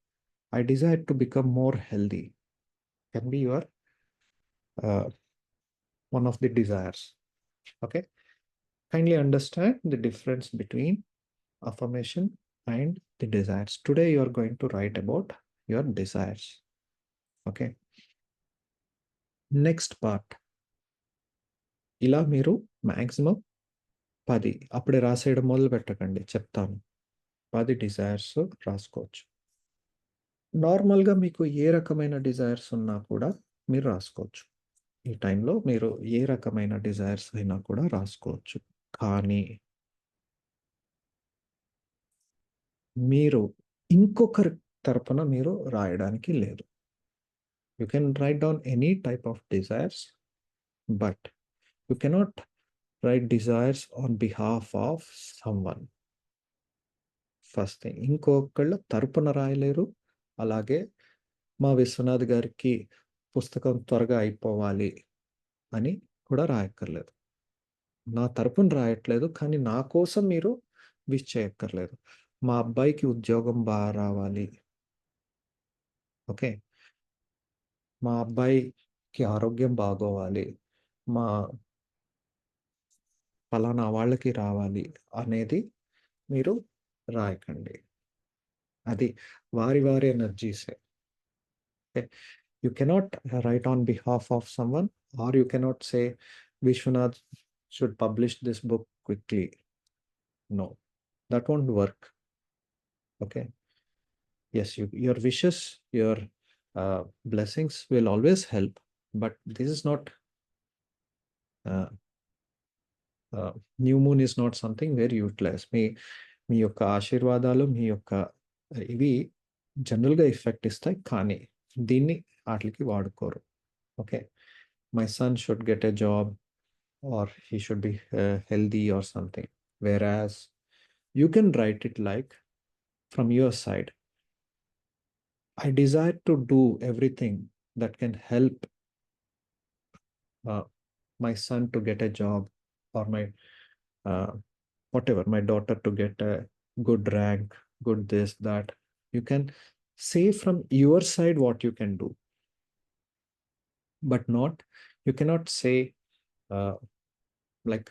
I desire to become more healthy. Can be your one of the desires. Okay. Kindly understand the difference between affirmation and the desires. Today you are going to write about your desires. Okay. Next part. ఇలా మీరు maximum 10 అప్పుడే రాసేయడం మొదలు పెట్టకండి, చెప్తాను. 10 desires రాసుకోవచ్చు. నార్మల్గా మీకు ఏ రకమైన డిజైర్స్ ఉన్నా కూడా మీరు రాసుకోవచ్చు. ఈ టైంలో మీరు ఏ రకమైన డిజైర్స్ అయినా కూడా రాసుకోవచ్చు. కానీ మీరు ఇంకొకరి తరపున మీరు రాయడానికి లేదు. You can write down any type of desires, but you cannot write desires on behalf of someone. First thing, ఇంకొకళ్ళ తరపున రాయలేరు. అలాగే మా విశ్వనాథ్ గారికి పుస్తకం త్వరగా అయిపోవాలి అని కూడా రాయక్కర్లేదు. నా తరపున రాయట్లేదు, కానీ నా కోసం మీరు విష్ చేయక్కర్లేదు. మా అబ్బాయికి ఉద్యోగం బాగా రావాలి. ఓకే. మా అబ్బాయికి ఆరోగ్యం బాగోవాలి, మా ఫలానా వాళ్ళకి రావాలి అనేది మీరు రాయకండి. అది వారి వారి ఎనర్జీసే. You cannot write on behalf of someone, or you cannot say Vishwanath should publish this book quickly. No, that won't work. Okay. Yes, your wishes, your blessings will always help, but this is not, uh, new moon is not something very utilized. మీ యొక్క ఆశీర్వాదాలు, మీ యొక్క ఇవి జనరల్గా effect ఇస్తాయి, కానీ దీన్ని వాటికి వాడుకోరు. Okay, my son should get a job or he should be healthy or something. Whereas you can write it like from your side, I desire to do everything that can help uh, my son to get a job, or my uh, whatever, my daughter to get a good rank, good this, that. You can say from your side what you can do, but not, you cannot say uh, like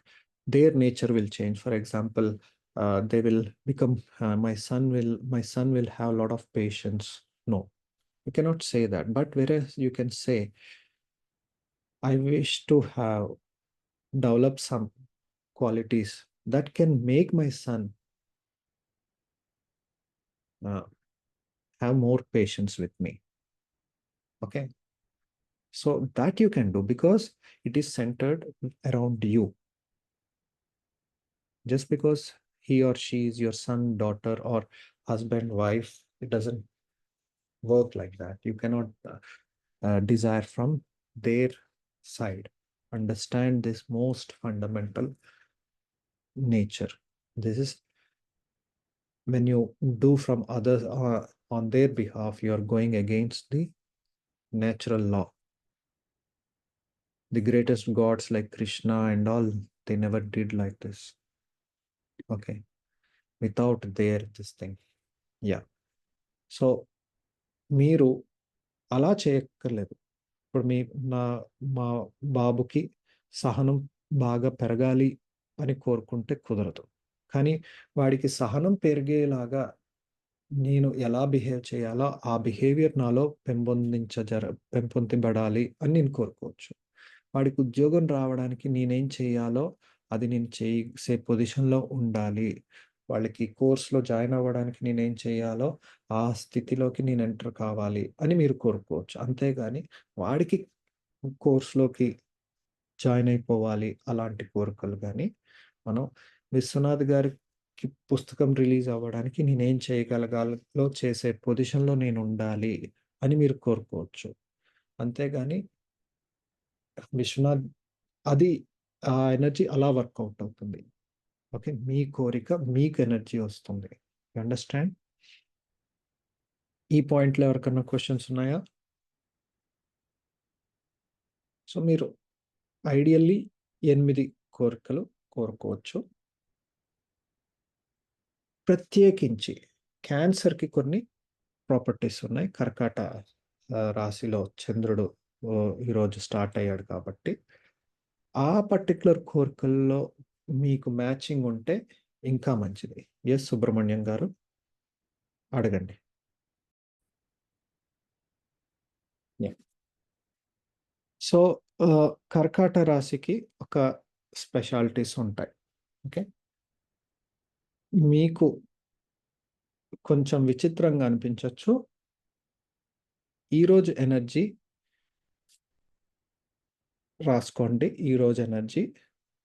their nature will change. For example, they will become, my son will have a lot of patience. No, you cannot say that. But whereas you can say, I wish to have develop some qualities that can make my son uh, have more patience with me. Okay, so that you can do because it is centered around you. Just because he or she is your son, daughter, or husband, wife, it doesn't work like that. You cannot desire from their side. Understand this most fundamental nature. This is when you do from others on their behalf, you are going against the natural law. The greatest gods like Krishna and all, they never did like this. Okay, without their this thing. Yeah. So మీరు అలా చేయక్కర్లేదు. ఇప్పుడు మా బాబుకి సహనం బాగా పెరగాలి అని కోరుకుంటే కుదరదు. కానీ వాడికి సహనం పెరిగేలాగా నేను ఎలా బిహేవ్ చేయాలో ఆ బిహేవియర్ నాలో పెంపొందించబడాలి అని నేను కోరుకోవచ్చు. వాడికి ఉద్యోగం రావడానికి నేనేం చేయాలో అది నేను చేసే పొజిషన్లో ఉండాలి. వాళ్ళకి కోర్స్లో జాయిన్ అవ్వడానికి నేనేం చేయాలో ఆ స్థితిలోకి నేను ఎంటర్ కావాలి అని మీరు కోరుకోవచ్చు. అంతేగాని వాడికి కోర్స్లోకి జాయిన్ అయిపోవాలి అలాంటి కోరికలు కానీ, మనం విశ్వనాథ్ గారికి పుస్తకం రిలీజ్ అవ్వడానికి నేనేం చేయగలగాలో చేసే పొజిషన్లో నేను ఉండాలి అని మీరు కోరుకోవచ్చు. అంతేగాని విశ్వనాథ్ అది ఆ ఎనర్జీ అలా వర్కౌట్ అవుతుంది. ఓకే, మీ కోరిక మీకు ఎనర్జీ వస్తుంది. అండర్స్టాండ్? ఈ పాయింట్లో ఎవరికన్నా క్వశ్చన్స్ ఉన్నాయా? సో మీరు ఐడియల్లీ 8 కోరికలు కోరుకోవచ్చు. ప్రత్యేకించి క్యాన్సర్కి కొన్ని ప్రాపర్టీస్ ఉన్నాయి. కర్కాట రాశిలో చంద్రుడు ఈరోజు స్టార్ట్ అయ్యాడు కాబట్టి ఆ పర్టికులర్ కోరికల్లో మీకు మ్యాచింగ్ ఉంటే ఇంకా మంచిది. ఎస్ సుబ్రహ్మణ్యం గారు, అడగండి. సో కర్కాట రాశికి ఒక స్పెషాలిటీస్ ఉంటాయి. ఓకే, మీకు కొంచెం విచిత్రంగా అనిపించవచ్చు. ఈరోజు ఎనర్జీ రాసుకోండి. ఈరోజు ఎనర్జీ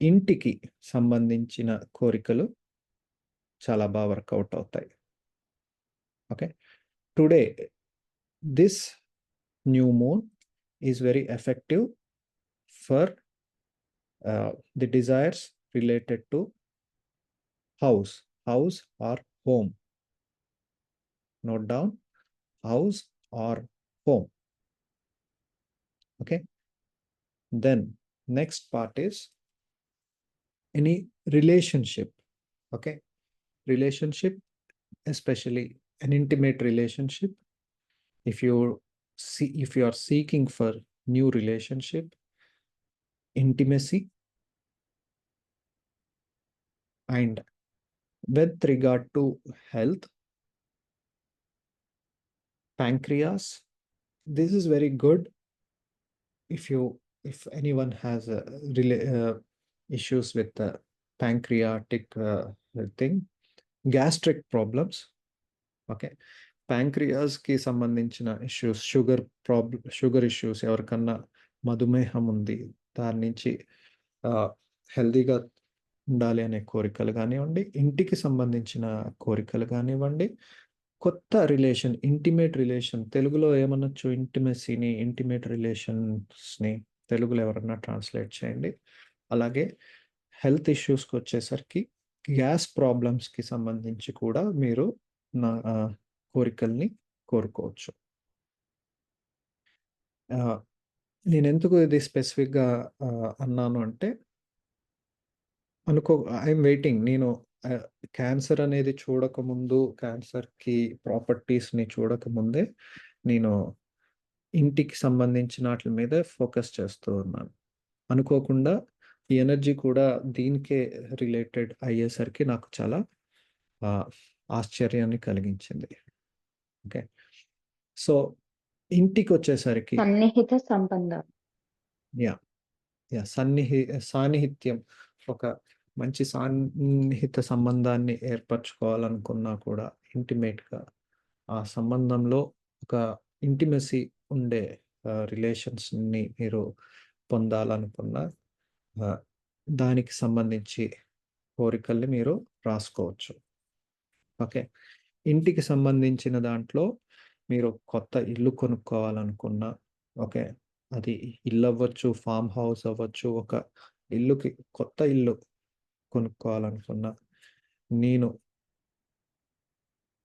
ఇంటికి సంబంధించిన కోరికలు చాలా బాగా వర్కౌట్ అవుతాయి. Okay, today this new moon is very effective for the desires related to house or home. Note down, house or home. Okay, then next part is any relationship. Okay, relationship, especially an intimate relationship. If you are seeking for new relationship, intimacy, and with regard to health, pancreas, this is very good. If anyone has issues with the pancreatic thing. Gastric problems. Okay. ప్యాంక్రియాస్కి సంబంధించిన issues, sugar issues, ఎవరికన్నా మధుమేహం ఉంది, దాని నుంచి హెల్దీగా ఉండాలి అనే కోరికలు కానివ్వండి, ఇంటికి సంబంధించిన కోరికలు కానివ్వండి, కొత్త రిలేషన్, ఇంటిమేట్ రిలేషన్, తెలుగులో ఏమనొచ్చు, ఇంటిమసీని, ఇంటిమేట్ రిలేషన్స్ని తెలుగులో ఎవరన్నా ట్రాన్స్లేట్ చేయండి. అలాగే హెల్త్ ఇష్యూస్కి వచ్చేసరికి గ్యాస్ ప్రాబ్లమ్స్కి సంబంధించి కూడా మీరు నా కోరికల్ని కోరుకోవచ్చు. నేను ఎందుకు ఇది స్పెసిఫిక్గా అన్నాను అంటే, ఐఎమ్ వెయిటింగ్. నేను క్యాన్సర్ అనేది చూడకముందు, క్యాన్సర్కి ప్రాపర్టీస్ని చూడకముందే నేను ఇంటికి సంబంధించిన వాటి మీదే ఫోకస్ చేస్తూ ఉన్నాను. అనుకోకుండా ఈ ఎనర్జీ కూడా దీనికే రిలేటెడ్ అయ్యేసరికి నాకు చాలా ఆశ్చర్యాన్ని కలిగించింది. ఓకే. సో ఇంటికి వచ్చేసరికి సన్నిహిత సంబంధం. యా యా సాన్నిహిత్యం, ఒక మంచి సాన్నిహిత సంబంధాన్ని ఏర్పరచుకోవాలనుకున్నా కూడా ఇంటిమేట్గా ఆ సంబంధంలో ఒక ఇంటిమసీ ఉండే రిలేషన్స్ని మీరు పొందాలనుకున్న దానికి సంబంధించి కోరికల్ని మీరు రాసుకోవచ్చు. ఓకే. ఇంటికి సంబంధించిన దాంట్లో మీరు కొత్త ఇల్లు కొనుక్కోవాలనుకున్నా, ఓకే, అది ఇల్లు అవ్వచ్చు, ఫామ్ హౌస్ అవ్వచ్చు, ఒక కొత్త ఇల్లు కొనుక్కోవాలనుకున్నా, నేను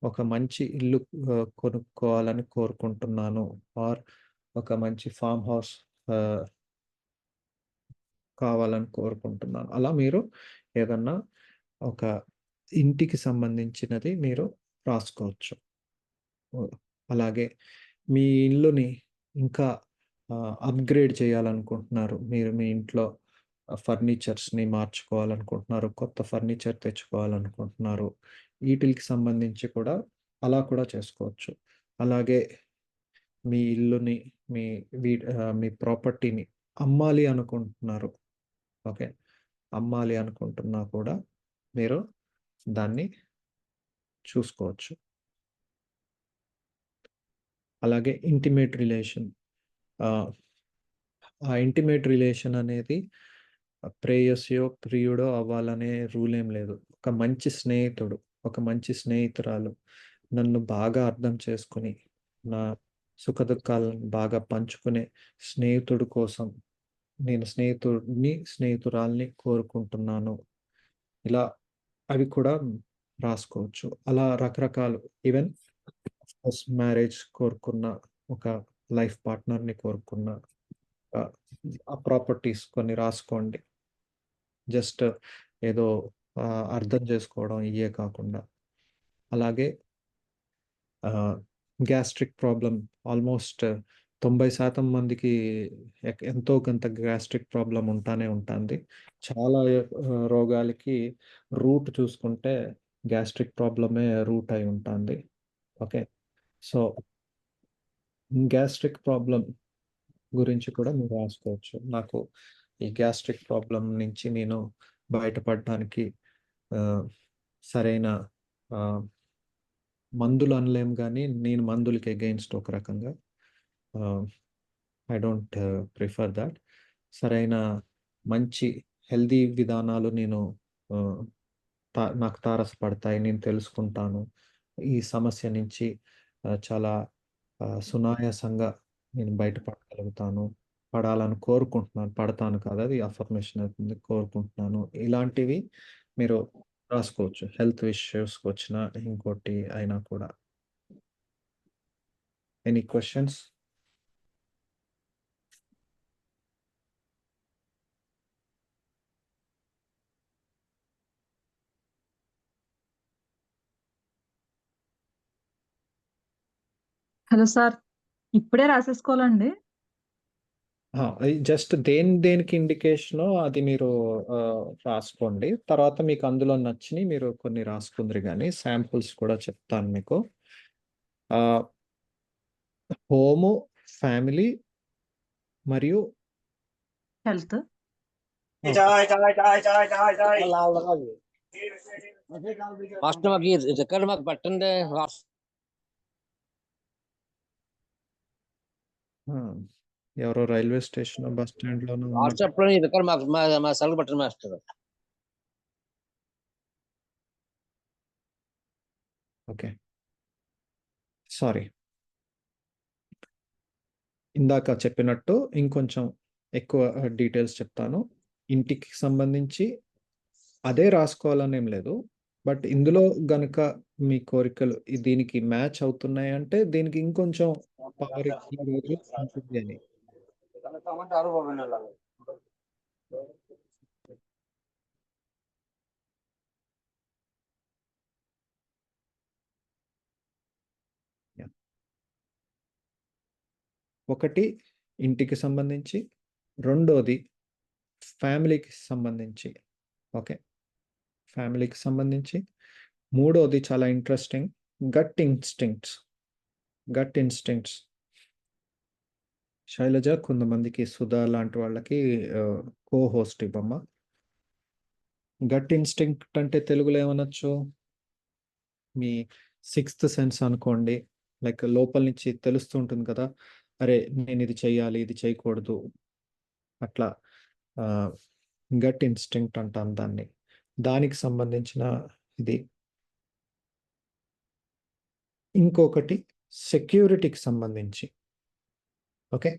ఒక మంచి ఇల్లు కొనుక్కోవాలని కోరుకుంటున్నాను, ఆర్ ఒక మంచి ఫామ్ హౌస్ కావాలని కోరుకుంటున్నాను. అలా మీరు ఏదన్నా ఒక ఇంటికి సంబంధించినది మీరు రాసుకోవచ్చు. అలాగే మీ ఇల్లుని ఇంకా అప్గ్రేడ్ చేయాలనుకుంటున్నారు, మీరు మీ ఇంట్లో ఫర్నిచర్స్ని మార్చుకోవాలనుకుంటున్నారు, కొత్త ఫర్నిచర్ తెచ్చుకోవాలనుకుంటున్నారు, వీటికి సంబంధించి కూడా అలా కూడా చేసుకోవచ్చు. అలాగే మీ ఇల్లుని, మీ ప్రాపర్టీని అమ్మాలి అనుకుంటున్నారు, ఓకే, అమ్మాలి అనుకుంటున్నా కూడా మీరు దాన్ని చూసుకోవచ్చు. అలాగే ఇంటిమేట్ రిలేషన్. ఆ ఇంటిమేట్ రిలేషన్ అనేది ప్రేయసియో ప్రియుడో అవ్వాలనే రూల్ ఏం లేదు. ఒక మంచి స్నేహితుడు, ఒక మంచి స్నేహితురాలు నన్ను బాగా అర్థం చేసుకుని, నా సుఖదుఖాలను బాగా పంచుకునే స్నేహితుడు కోసం నేను స్నేహితురాల్ని కోరుకుంటున్నాను. ఇలా అవి కూడా రాసుకోవచ్చు. అలా రకరకాలు, ఈవెన్ మ్యారేజ్ కోరుకున్న, ఒక లైఫ్ పార్ట్నర్ని కోరుకున్న, ఆ ప్రాపర్టీస్ కొన్ని రాసుకోండి. జస్ట్ ఏదో అర్థం చేసుకోవడం ఇయే కాకుండా. అలాగే గ్యాస్ట్రిక్ ప్రాబ్లం ఆల్మోస్ట్ 90% మందికి ఎంతో కొంత గ్యాస్ట్రిక్ ప్రాబ్లం ఉంటానే ఉంటుంది. చాలా రోగాలకి రూట్ చూసుకుంటే గ్యాస్ట్రిక్ ప్రాబ్లమే రూట్ అయి ఉంటుంది. ఓకే. సో గ్యాస్ట్రిక్ ప్రాబ్లం గురించి కూడా మీరు రాసుకోవచ్చు. నాకు ఈ గ్యాస్ట్రిక్ ప్రాబ్లం నుంచి నేను బయటపడడానికి సరైన మందులు అనలేం, కానీ నేను మందులకి అగెయిన్స్ట్ ఒక రకంగా. I don't prefer that. సరైన మంచి హెల్దీ విధానాలు నాకు తారసపడతాయి, నేను తెలుసుకుంటాను. ఈ సమస్య నుంచి చాలా సునాయాసంగా నేను బయటపడగలుగుతాను, పడాలని కోరుకుంటున్నాను. పడతాను కాదు, అది అఫర్మేషన్ అవుతుంది, కోరుకుంటున్నాను. ఇలాంటివి మీరు రాసుకోవచ్చు, హెల్త్ ఇష్యూస్కి వచ్చిన ఇంకోటి అయినా కూడా. Any questions? హలో సార్, ఇప్పుడే రాసేసుకోవాలండి? జస్ట్ దేనికి ఇండికేషనో అది మీరు రాసుకోండి. తర్వాత మీకు అందులో నచ్చిని మీరు కొన్ని రాసుకుందరు, కానీ శాంపుల్స్ కూడా చెప్తాను మీకు. హోము, ఫ్యామిలీ మరియు హెల్త్. మాస్టర్ మాకు ఈ రికార్డు మాకు పెట్టండి. ఎవరో రైల్వే స్టేషన్ బస్ స్టాండ్ లోనూ ఉన్నట్టు. వాట్సాప్ లో ఈ రికార్డు మాకు మా సెల్ పెట్టండి మాస్టర్. Okay, sorry. ఇందాక చెప్పినట్టు ఇంకొంచెం ఎక్కువ డీటెయిల్స్ చెప్తాను. ఇంటికి సంబంధించి అదే రాసుకోవాలని ఏం లేదు, బట్ ఇందులో గనుక మీ కోరికలు దీనికి మ్యాచ్ అవుతున్నాయి అంటే దీనికి ఇంకొంచెం పవర్ ఈ రోజు ఉంటుంది అని. ఒకటి ఇంటికి సంబంధించి, రెండోది ఫ్యామిలీకి సంబంధించి. ఓకే, ఫ్యామిలీకి సంబంధించి. మూడోది చాలా interesting, gut instincts. Gut instincts Shailaja, కొంతమందికి సుధా లాంటి వాళ్ళకి కో హోస్ట్ ఇవ్వమ్మా. గట్ ఇన్స్టింక్ట్ అంటే తెలుగులో ఏమనొచ్చు? మీ సిక్స్త్ సెన్స్ అనుకోండి. లైక్ లోపల నుంచి తెలుస్తూ ఉంటుంది కదా, అరే నేను ఇది చెయ్యాలి, ఇది చేయకూడదు, అట్లా గట్ ఇన్స్టింక్ట్ అంటాం దాన్ని. దానికి సంబంధించిన ఇది. ఇంకొకటి సెక్యూరిటీకి సంబంధించి. ఓకే,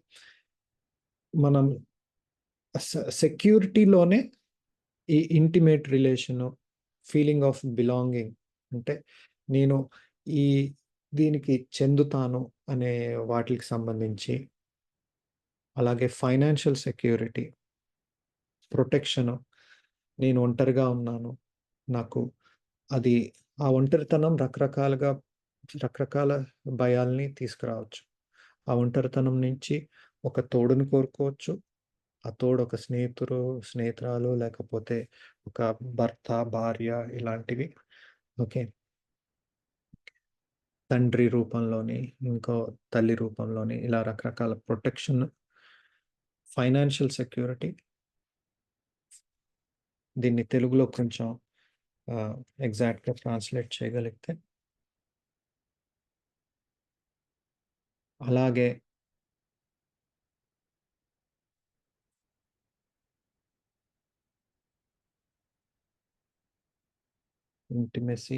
మనం సెక్యూరిటీలోనే ఈ intimate relation, feeling of belonging, అంటే నేను ఈ దీనికి చెందుతాను అనే వాటికి సంబంధించి. అలాగే ఫైనాన్షియల్ సెక్యూరిటీ, ప్రొటెక్షను, నేను ఒంటరిగా ఉన్నాను, నాకు అది ఆ ఒంటరితనం రకరకాల భయాల్ని తీసుకురావచ్చు. ఆ ఒంటరితనం నుంచి ఒక తోడుని కోరుకోవచ్చు. ఆ తోడు ఒక స్నేహితురాలు, లేకపోతే ఒక భర్త, భార్య, ఇలాంటివి. ఓకే, తండ్రి రూపంలోని, ఇంకో తల్లి రూపంలోని, ఇలా రకరకాల ప్రొటెక్షన్. ఫైనాన్షియల్ సెక్యూరిటీ, దీన్ని తెలుగులో కొంచెం ఎగ్జాక్ట్గా ట్రాన్స్లేట్ చేయగలిగితే. అలాగే ఇంటిమెసీ,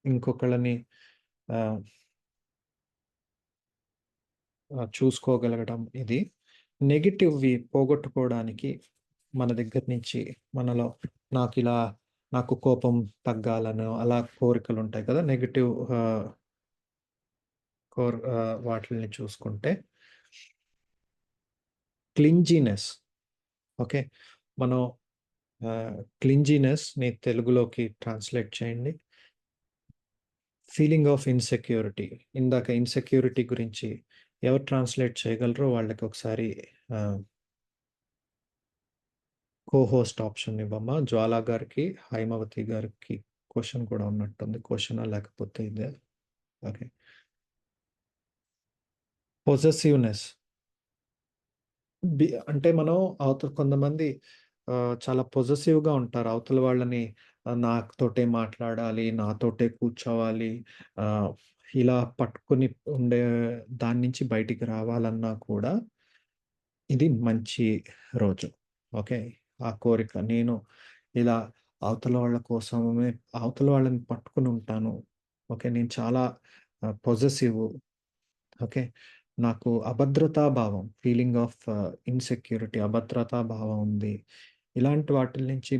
ఇంకొకళ్ళని చూసుకోగలగడం. ఇది నెగిటివ్వి పోగొట్టుకోవడానికి మన దగ్గర నుంచి, మనలో నాకు కోపం తగ్గాలను అలా కోరికలు ఉంటాయి కదా, నెగిటివ్ వాటిని చూసుకుంటే. క్లింజీనెస్. ఓకే, మనం క్లింజీనెస్ని తెలుగులోకి ట్రాన్స్లేట్ చేయండి. Feeling of insecurity. ఇందాక ఇన్సెక్యూరిటీ గురించి ఎవరు ట్రాన్స్లేట్ చేయగలరో వాళ్ళకి ఒకసారి కో హోస్ట్ ఆప్షన్ ఇవ్వమ్మా. జ్వాలా గారికి, హైమవతి గారికి క్వశ్చన్ కూడా ఉన్నట్టుంది. క్వశ్చనా లేకపోతే ఇదే? Okay, possessiveness. అంటే మనం కొంతమంది చాలా పొజెసివ్గా ఉంటారు. అవతల వాళ్ళని నాతోటే మాట్లాడాలి, నాతోటే కూర్చోవాలి, ఇలా పట్టుకుని ఉండే దాని నుంచి బయటికి రావాలన్నా కూడా ఇది మంచి రోజు. ఓకే, ఆ కోరిక, నేను ఇలా అవతల వాళ్ళ కోసమే అవతల వాళ్ళని పట్టుకుని ఉంటాను. ఓకే, నేను చాలా పొజెసివ్. ఓకే, నాకు అభద్రతా భావం, ఫీలింగ్ ఆఫ్ ఇన్సెక్యూరిటీ, అభద్రతా భావం ఉంది. ఇలాంటి వాటి నుంచి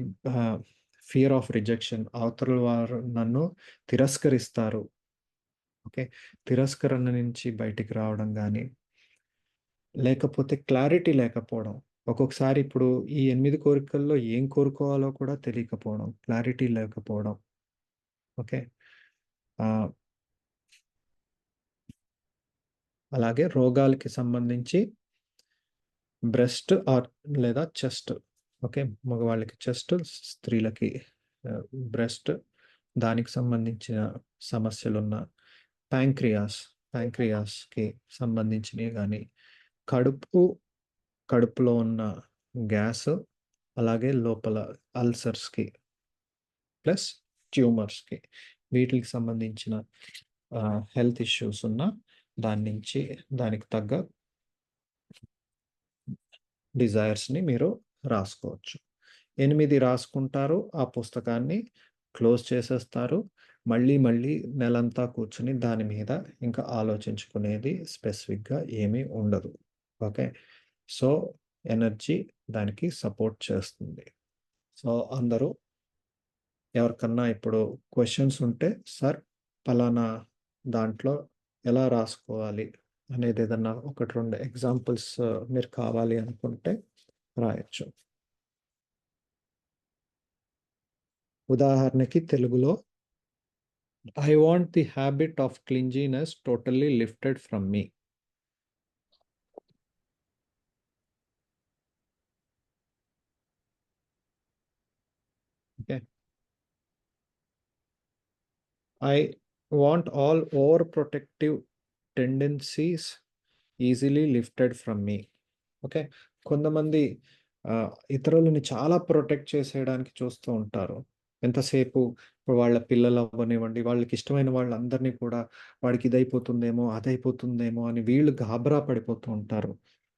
ఫియర్ ఆఫ్ రిజెక్షన్, అవతల వారు నన్ను తిరస్కరిస్తారు. ఓకే, తిరస్కరణ నుంచి బయటికి రావడం కానీ, లేకపోతే క్లారిటీ లేకపోవడం. ఒక్కొక్కసారి ఇప్పుడు ఈ 8 కోరికల్లో ఏం కోరుకోవాలో కూడా తెలియకపోవడం, క్లారిటీ లేకపోవడం. ఓకే, అలాగే రోగాలకి సంబంధించి బ్రెస్ట్ లేదా చెస్ట్. ఓకే, మగవాళ్ళకి చెస్ట్, స్త్రీలకి బ్రెస్ట్, దానికి సంబంధించిన సమస్యలున్న ప్యాంక్రియాస్కి సంబంధించినవి కానీ, కడుపు కడుపులో ఉన్న గ్యాస్, అలాగే లోపల అల్సర్స్కి ప్లస్ ట్యూమర్స్కి, వీటికి సంబంధించిన హెల్త్ ఇష్యూస్ ఉన్న దానికి తగ్గ డిజైర్స్ని మీరు రాసుకోవచ్చు. 8 రాసుకుంటారు, ఆ పుస్తకాన్ని క్లోజ్ చేసేస్తారు. మళ్ళీ నెలంతా కూర్చుని దాని మీద ఇంకా ఆలోచించుకునేది స్పెసిఫిక్గా ఏమీ ఉండదు. ఓకే, సో ఎనర్జీ దానికి సపోర్ట్ చేస్తుంది. సో అందరూ ఎవరికన్నా ఇప్పుడు క్వశ్చన్స్ ఉంటే, సార్ పలానా దాంట్లో ఎలా రాసుకోవాలి అనేది ఏదన్నా 1-2 ఎగ్జాంపుల్స్ మీరు కావాలి అనుకుంటే రాయొచ్చు. ఉదాహరణకి తెలుగులో, I want the habit of clinginess totally lifted from me. Okay, I want all over protective tendencies easily lifted from me. Okay, కొంతమంది ఇతరులని చాలా ప్రొటెక్ట్ చేసేయడానికి చూస్తూ ఉంటారు. ఎంతసేపు ఇప్పుడు వాళ్ళ పిల్లలు అవ్వనివ్వండి, వాళ్ళకి ఇష్టమైన వాళ్ళందరినీ కూడా వాడికి ఇదైపోతుందేమో అదైపోతుందేమో అని వీళ్ళు గాబరా పడిపోతూ ఉంటారు.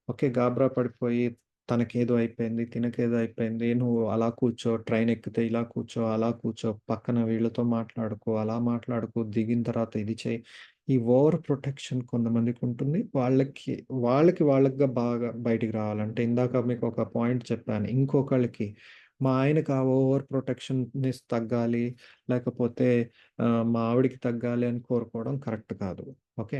ఓకే, గాబరా పడిపోయి తనకేదో అయిపోయింది, తినకేదో అయిపోయింది, నువ్వు అలా కూర్చో, ట్రైన్ ఎక్కితే ఇలా కూర్చో, అలా కూర్చో, పక్కన వీళ్ళతో మాట్లాడుకో, అలా మాట్లాడుకో, దిగిన తర్వాత ఇది చేయి. ఈ ఓవర్ ప్రొటెక్షన్ కొంతమందికి ఉంటుంది. వాళ్ళకి బాగా బయటికి రావాలంటే, ఇందాక మీకు ఒక పాయింట్ చెప్పాను, ఇంకొకళ్ళకి మా ఆయనకి ఆ ఓవర్ ప్రొటెక్షన్‌నెస్ తగ్గాలి, లేకపోతే మా ఆవిడకి తగ్గాలి అని కోరుకోవడం కరెక్ట్ కాదు. ఓకే,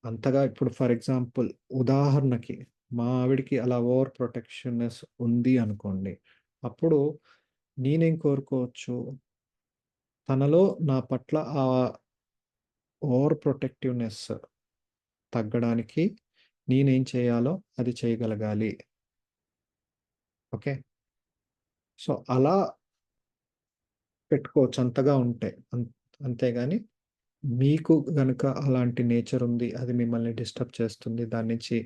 అంతగా ఇప్పుడు ఫర్ ఎగ్జాంపుల్ ఉదాహరణకి మా ఆవిడకి అలా ఓవర్ ప్రొటెక్షన్నెస్ ఉంది అనుకోండి. అప్పుడు నేనేం కోరుకోవచ్చు, తనలో నా పట్ల ఆ ఓవర్ ప్రొటెక్టివ్‌నెస్ తగ్గడానికి నేనేం చేయాలో అది చేయగలగాలి. ఓకే, సో అలా పెట్టుకోవచ్చు అంతగా ఉంటే. అంతేగాని మీకు గనుక అలాంటి నేచర్ ఉంది, అది మిమ్మల్ని డిస్టర్బ్ చేస్తుంది, దాని నుంచి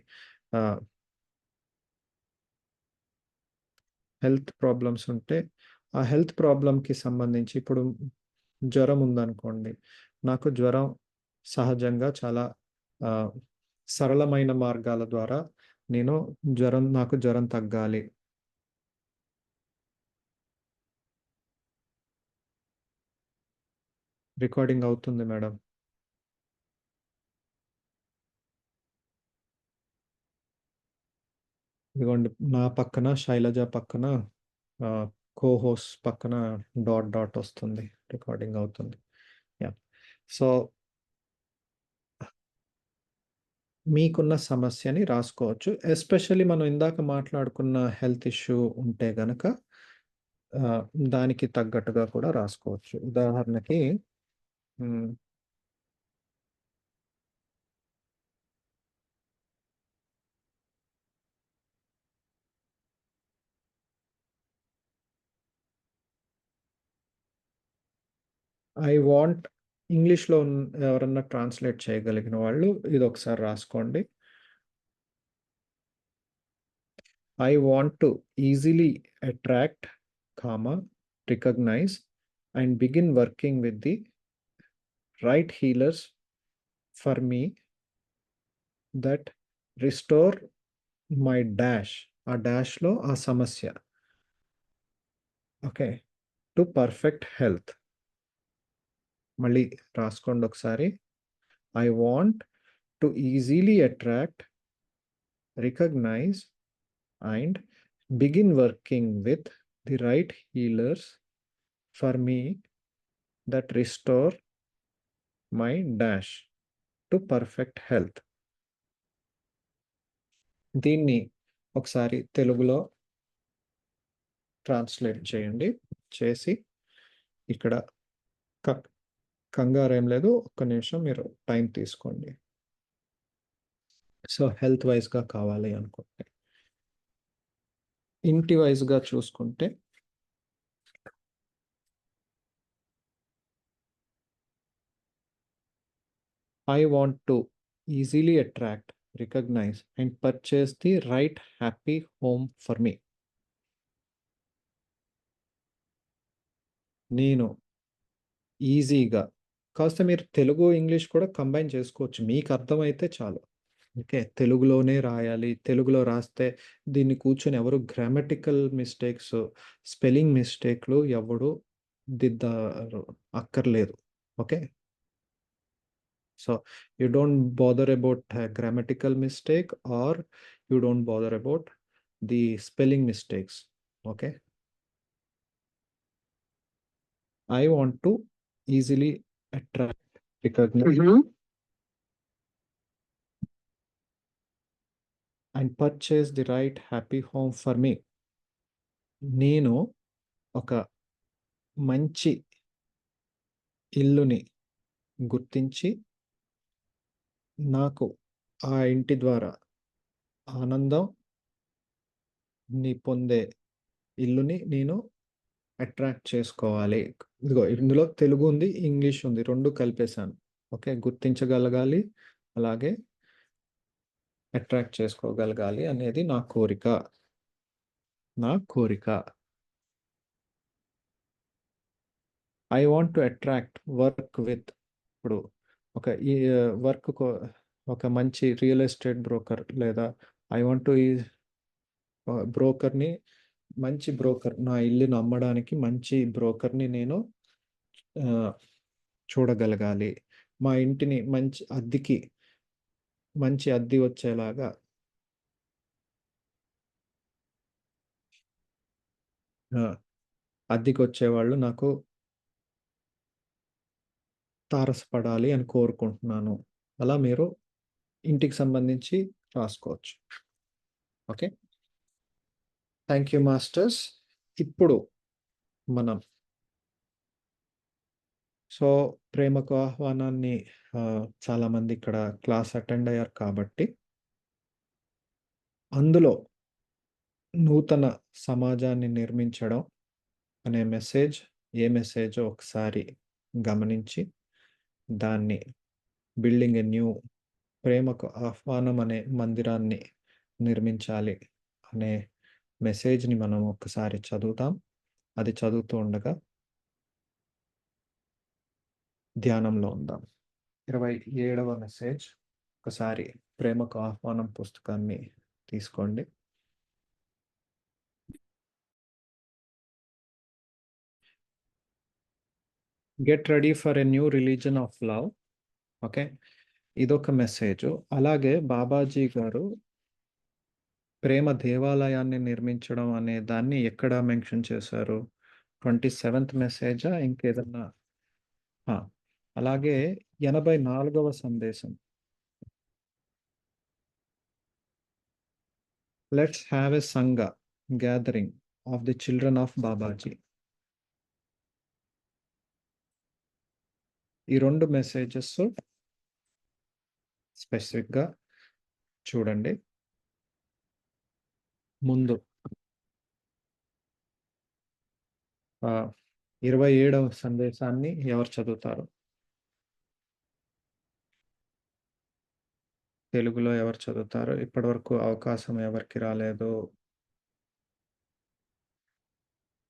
హెల్త్ ప్రాబ్లమ్స్ ఉంటే, ఆ హెల్త్ ప్రాబ్లమ్‌కి సంబంధించి ఇప్పుడు జ్వరం ఉందనుకోండి. నాకు జ్వరం సహజంగా చాలా ఆహ్, సరళమైన మార్గాల ద్వారా నాకు జ్వరం తగ్గాలి. రికార్డింగ్ అవుతుంది మేడం. ఇదిగోండి నా పక్కన శైలజ పక్కన కో-హోస్ట్ పక్కన డాట్ వస్తుంది. రికార్డింగ్ అవుతుంది. యాహ్! సో మీకున్న సమస్యని రాసుకోవచ్చు. ఎస్పెషల్లీ మనం ఇందాక మాట్లాడుకున్న హెల్త్ ఇష్యూ ఉంటే గనక ఆహ్, దానికి తగ్గట్టుగా కూడా రాసుకోవచ్చు. ఉదాహరణకి హ్మ్. ఐ వాంట్ ఇంగ్లీష్‌లో ఎవరన్నా ట్రాన్స్‌లేట్ చేయగలిగిన వాళ్ళు ఇదొకసారి రాసుకోండి. I want to easily attract, recognize, and begin working with the right healers for me that restore my dash. ఆ డాష్‌లో ఆ సమస్య. Okay, to perfect health. మళ్ళీ రాసుకోండి ఒకసారి. I want to easily attract, recognize and begin working with the right healers for me that restore my dash to perfect health. దీన్ని ఒకసారి తెలుగులో ట్రాన్స్లేట్ చేయండి. చేసి ఇక్కడ కంగారేం లేదు, ఒక్క నిమిషం మీరు టైం తీసుకోండి. సో హెల్త్ వైజ్గా కావాలి అనుకుంటే, ఇంటి వైజ్గా చూసుకుంటే I want to easily attract, recognize and purchase the right happy home for me. నేను ఈజీగా, కాస్త మీరు తెలుగు ఇంగ్లీష్ కూడా కంబైన్ చేసుకోవచ్చు, మీకు అర్థమైతే చాలు. ఓకే, తెలుగులోనే రాయాలి, తెలుగులో రాస్తే దీన్ని కూర్చొని ఎవరు గ్రామటికల్ మిస్టేక్స్, స్పెల్లింగ్ మిస్టేక్లు ఎవడు దిద్దారు అక్కర్లేదు. Okay, so you don't bother about grammatical mistake, or you don't bother about the spelling mistakes. Okay, I want to easily attract, recognize and purchase the right happy home for me. నేను ఒక మంచి ఇల్లుని గుర్తించి నాకు ఆ ఇంటి ద్వారా ఆనందం ని పొందే ఇల్లుని నేను అట్రాక్ట్ చేసుకోవాలి. ఇదిగో ఇందులో తెలుగు ఉంది, ఇంగ్లీష్ ఉంది, 2 కలిపేశాను. ఓకే, గుర్తించగలగాలి, అలాగే అట్రాక్ట్ చేసుకోగలగాలి అనేది నా కోరిక. నా కోరిక. I want to attract work with. ఇప్పుడు ఒక ఈ వర్క్ ఒక మంచి రియల్ ఎస్టేట్ బ్రోకర్, లేదా ఐ వాంట్ టు బ్రోకర్ని, మంచి బ్రోకర్, నా ఇల్లుని అమ్మడానికి మంచి బ్రోకర్ని నేను చూడగలగాలి. మా ఇంటిని మంచి అద్దె వచ్చేలాగా అద్దెకి వచ్చేవాళ్ళు నాకు తారసపడాలి అని కోరుకుంటున్నాను. అలా మీరు ఇంటికి సంబంధించి రాసుకోవచ్చు. Okay, thank you masters. ఇప్పుడు మనం ప్రేమకు ఆహ్వానాన్ని చాలామంది ఇక్కడ క్లాస్ అటెండ్ అయ్యారు కాబట్టి, అందులో నూతన సమాజాన్ని నిర్మించడం అనే మెసేజ్ ఏ మెసేజో ఒకసారి గమనించి, దాన్ని బిల్డింగ్ ఎ న్యూ, ప్రేమకు ఆహ్వానం అనే మందిరాన్ని నిర్మించాలి అనే మెసేజ్ని మనం ఒకసారి చదువుతాం. అది చదువుతూ ఉండగా ధ్యానంలో ఉందాం. 27వ మెసేజ్. ఒకసారి ప్రేమకు ఆహ్వానం పుస్తకాన్ని తీసుకోండి. Get ready for a new religion of love. Okay, ఇదొక మెసేజ్. అలాగే బాబాజీ గారు ప్రేమ దేవాలయాన్ని నిర్మించడం అనే దాన్ని ఎక్కడ మెన్షన్ చేశారు? 27th మెసేజా ఇంకేదన్నా? అలాగే 84వ సందేశం. లెట్స్ హ్యావ్ ఎ సంఘ gathering of the children of Babaji. ఈ 2 మెసేజెస్ స్పెసిఫిక్గా చూడండి. ముందు 27వ సందేశాన్ని ఎవరు చదువుతారు? తెలుగులో ఎవరు చదువుతారు? ఇప్పటి వరకు అవకాశం ఎవరికి రాలేదు?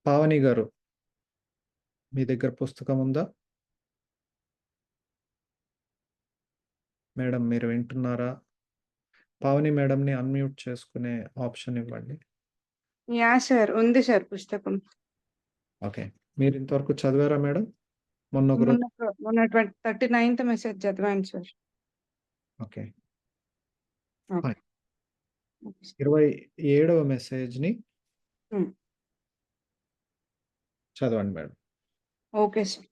పావని గారు, మీ దగ్గర పుస్తకం ఉందా? మేడం, మీరు వింటున్నారా? పావని మేడంని అన్మ్యూట్ చేసుకునే ఆప్షన్ ఇవ్వండి. యా సార్, ఉంది సార్ పుస్తకం. ఓకే, మీరు ఇంతవరకు చదివారా మేడం? మొన్న 39th మెసేజ్ చదివాను సార్. Okay, okay. 27వ మెసేజ్ని చదవండి madam. Okay sir.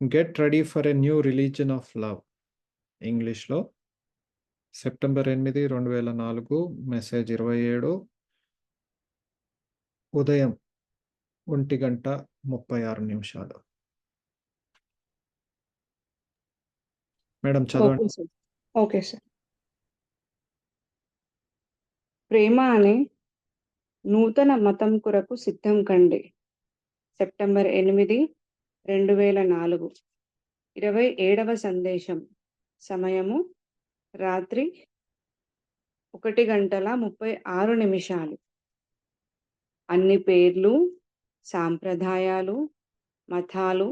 Get ready for a new religion of love. ఇంగ్లీష్లో సెప్టెంబర్ 8, 2004, మెసేజ్ 27, ఉదయం 1:36. మేడం చదవండి. Okay sir. ప్రేమ అనే నూతన మతం కొరకు సిద్ధం కండి. సెప్టెంబర్ 8, 2004. 27వ సందేశం. సమయము రాత్రి 1:36. అన్ని పేర్లు, సాంప్రదాయాలు, మతాలు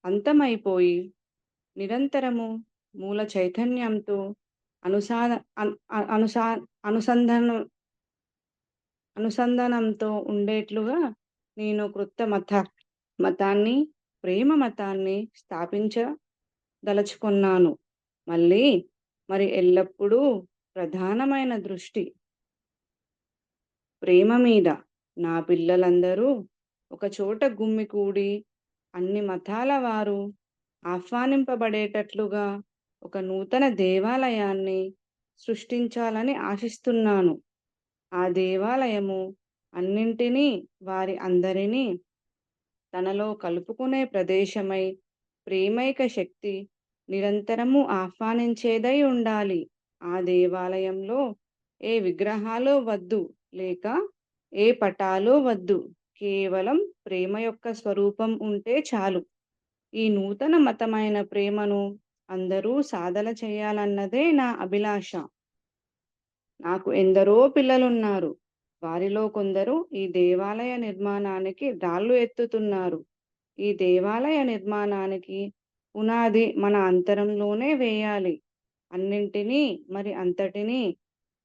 అంతమైపోయి నిరంతరము మూల చైతన్యంతో అనుసంధానంతో ఉండేట్లుగా నేను క్రొత్త మతాన్ని, ప్రేమ మతాన్ని స్థాపించదలుచుకున్నాను. మరి ఎల్లప్పుడూ ప్రధానమైన దృష్టి ప్రేమ మీద. నా పిల్లలందరూ ఒక చోట గుమ్మికూడి అన్ని మతాల వారు ఆహ్వానింపబడేటట్లుగా ఒక నూతన దేవాలయాన్ని సృష్టించాలని ఆశిస్తున్నాను. ఆ దేవాలయము అన్నింటినీ, వారి అందరినీ తనలో కలుపుకునే ప్రదేశమై, ప్రేమైక శక్తి నిరంతరము ఆహ్వానించేదై ఉండాలి. ఆ దేవాలయంలో ఏ విగ్రహాలు వద్దు, లేక ఏ పటాలు వద్దు. కేవలం ప్రేమ యొక్క స్వరూపం ఉంటే చాలు. ఈ నూతన మతమైన ప్రేమను అందరూ సాధన చేయాలన్నదే నా అభిలాష. నాకు ఎందరో పిల్లలున్నారు. వారిలో కొందరు ఈ దేవాలయ నిర్మాణానికి రాళ్ళు ఎత్తుతున్నారు. ఈ దేవాలయ నిర్మాణానికి పునాది మన అంతరంలోనే వేయాలి. అన్నింటినీ, మరి అంతటినీ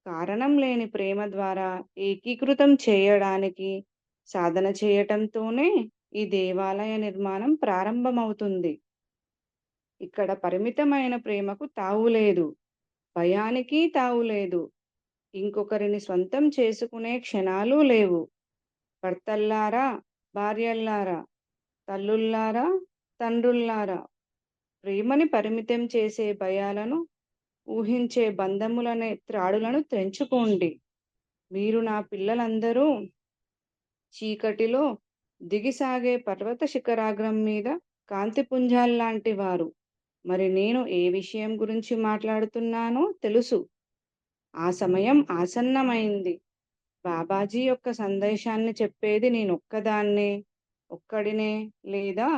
కారణం లేని ప్రేమ ద్వారా ఏకీకృతం చేయడానికి సాధన చేయటంతోనే ఈ దేవాలయ నిర్మాణం ప్రారంభమవుతుంది. ఇక్కడ పరిమితమైన ప్రేమకు తావులేదు, భయానికి తావులేదు, ఇంకొకరిని స్వంతం చేసుకునే క్షణాలు లేవు. భర్తల్లారా, భార్యల్లారా, తల్లుల్లారా, తండ్రుల్లారా, ప్రేమని పరిమితం చేసే భయాలను, ఊహించే బంధములనే త్రాడులను తెంచుకోండి. మీరు నా పిల్లలందరూ చీకటిలో దిగిసాగే పర్వత శిఖరాగ్రం మీద కాంతిపుంజాల్లాంటి వారు. మరి నేను ఏ విషయం గురించి మాట్లాడుతున్నానో తెలుసు. ఆ సమయం ఆసన్నమైంది. బాబాజీ యొక్క సందేశాన్ని చెప్పేది ఒక్కడినే, లేదా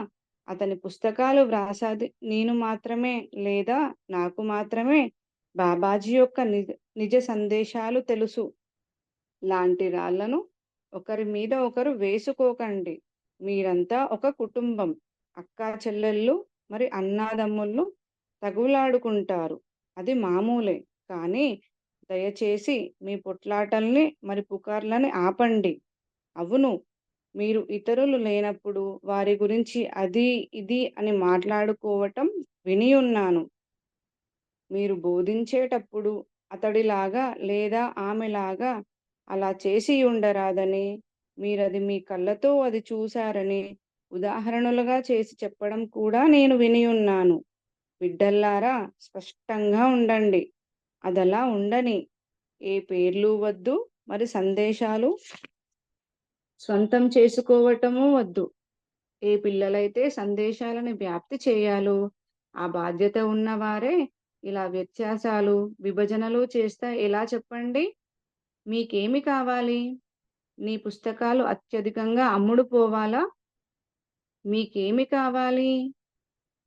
అతని పుస్తకాలు వ్రాసాది నేను మాత్రమే, లేదా నాకు మాత్రమే బాబాజీ యొక్క నిజ సందేశాలు తెలుసు లాంటి రాళ్లను ఒకరి మీద ఒకరు వేసుకోకండి. మీరంతా ఒక కుటుంబం. అక్కా చెల్లెళ్ళు, మరి అన్నాదమ్ముళ్ళు తగులాడుకుంటారు. అది మామూలే. కానీ దయచేసి మీ పొట్లాటల్ని, మరి పుకార్లని ఆపండి. అవును, మీరు ఇతరులు లేనప్పుడు వారి గురించి అది ఇది అని మాట్లాడుకోవటం విని ఉన్నాను. మీరు బోధించేటప్పుడు అతడిలాగా లేదా ఆమెలాగా అలా చేసి ఉండరాదని, మీరది మీ కళ్ళతో అది చూశారని ఉదాహరణలుగా చేసి చెప్పడం కూడా నేను విని ఉన్నాను. బిడ్డల్లారా, స్పష్టంగా ఉండండి. అదలా ఉండని. ఏ పేర్లు వద్దు, మరి సందేశాలు స్వంతం చేసుకోవటము వద్దు. ఏ పిల్లలైతే సందేశాలను వ్యాప్తి చేయాలో ఆ బాధ్యత ఉన్నవారే ఇలా వ్యత్యాసాలు, విభజనలు చేస్తే ఎలా చెప్పండి? మీకేమి కావాలి? నీ పుస్తకాలు అత్యధికంగా అమ్ముడు పోవాలా? మీకేమి కావాలి?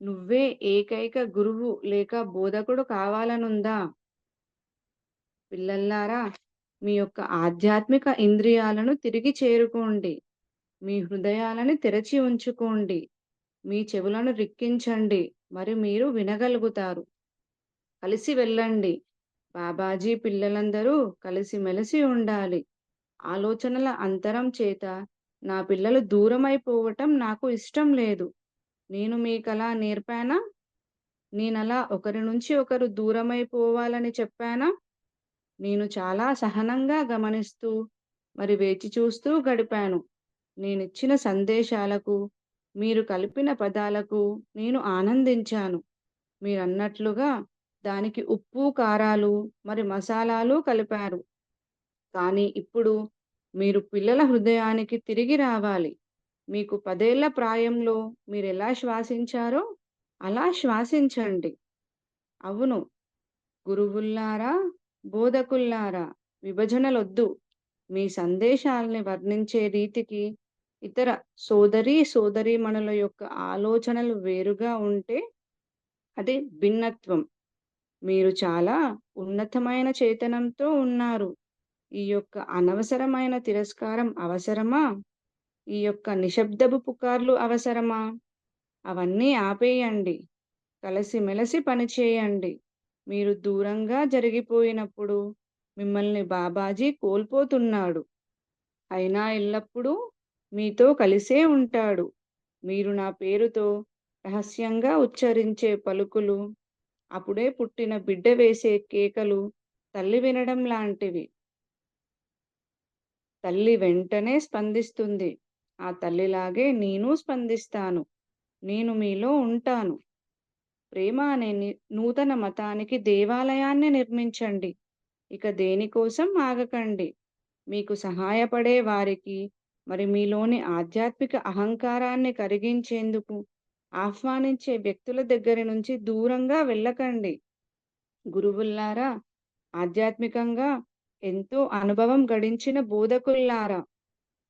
నువ్వే ఏకైక గురువు లేక బోధకుడు కావాలనుందా? పిల్లల్లారా, మీ యొక్క ఆధ్యాత్మిక ఇంద్రియాలను తిరిగి చేరుకోండి. మీ హృదయాలను తెరచి ఉంచుకోండి. మీ చెవులను రిక్కించండి. మరి మీరు వినగలుగుతారు. కలిసి వెళ్ళండి. బాబాజీ పిల్లలందరూ కలిసిమెలిసి ఉండాలి. ఆలోచనల అంతరం చేత నా పిల్లలు దూరమైపోవటం నాకు ఇష్టం లేదు. నేను మీకలా నేర్పానా? నేనలా ఒకరి నుంచి ఒకరు దూరమైపోవాలని చెప్పానా? నేను చాలా సహనంగా గమనిస్తూ, మరి వేచి చూస్తూ గడిపాను. నేనిచ్చిన సందేశాలకు, మీరు కలిపిన పదాలకు నేను ఆనందించాను. మీరన్నట్లుగా దానికి ఉప్పు, కారాలు, మరి మసాలాలు కలిపారు. కానీ ఇప్పుడు మీరు పిల్లల హృదయానికి తిరిగి రావాలి. మీకు 10 ఏళ్ల ప్రాయంలో మీరెలా శ్వాసించారో అలా శ్వాసించండి. అవును, గురువుల్లారా, బోధకుల్లారా, విభజనలొద్దు. మీ సందేశాల్ని వర్ణించే రీతికి ఇతర సోదరీమణుల యొక్క ఆలోచనలు వేరుగా ఉంటే అది భిన్నత్వం. మీరు చాలా ఉన్నతమైన చేతనంతో ఉన్నారు. ఈ యొక్క అనవసరమైన తిరస్కారం అవసరమా? ఈ యొక్క నిశ్శబ్దపు పుకార్లు అవసరమా? అవన్నీ ఆపేయండి. కలిసిమెలిసి పనిచేయండి. మీరు దూరంగా జరిగిపోయినప్పుడు మిమ్మల్ని బాబాజీ కోల్పోతున్నాడు. అయినా ఎల్లప్పుడూ మీతో కలిసే ఉంటాడు. మీరు నా పేరుతో రహస్యంగా ఉచ్చరించే పలుకులు, అప్పుడే పుట్టిన బిడ్డ వేసే కేకలు తల్లి వినడం లాంటివి. తల్లి వెంటనే స్పందిస్తుంది. ఆ తల్లిలాగే నేను స్పందిస్తాను. నేను మీలో ఉంటాను. ప్రేమ అనే నూతన మతానికి దేవాలయాన్ని నిర్మించండి. ఇక దేనికోసం ఆగకండి. మీకు సహాయపడే వారికి, మరి మీలోని ఆధ్యాత్మిక అహంకారాన్ని కరిగించేందుకు ఆహ్వానించే వ్యక్తుల దగ్గర నుంచి దూరంగా వెళ్ళకండి. గురువుల్లారా, ఆధ్యాత్మికంగా ఎంతో అనుభవం గడించిన బోధకుల్లారా,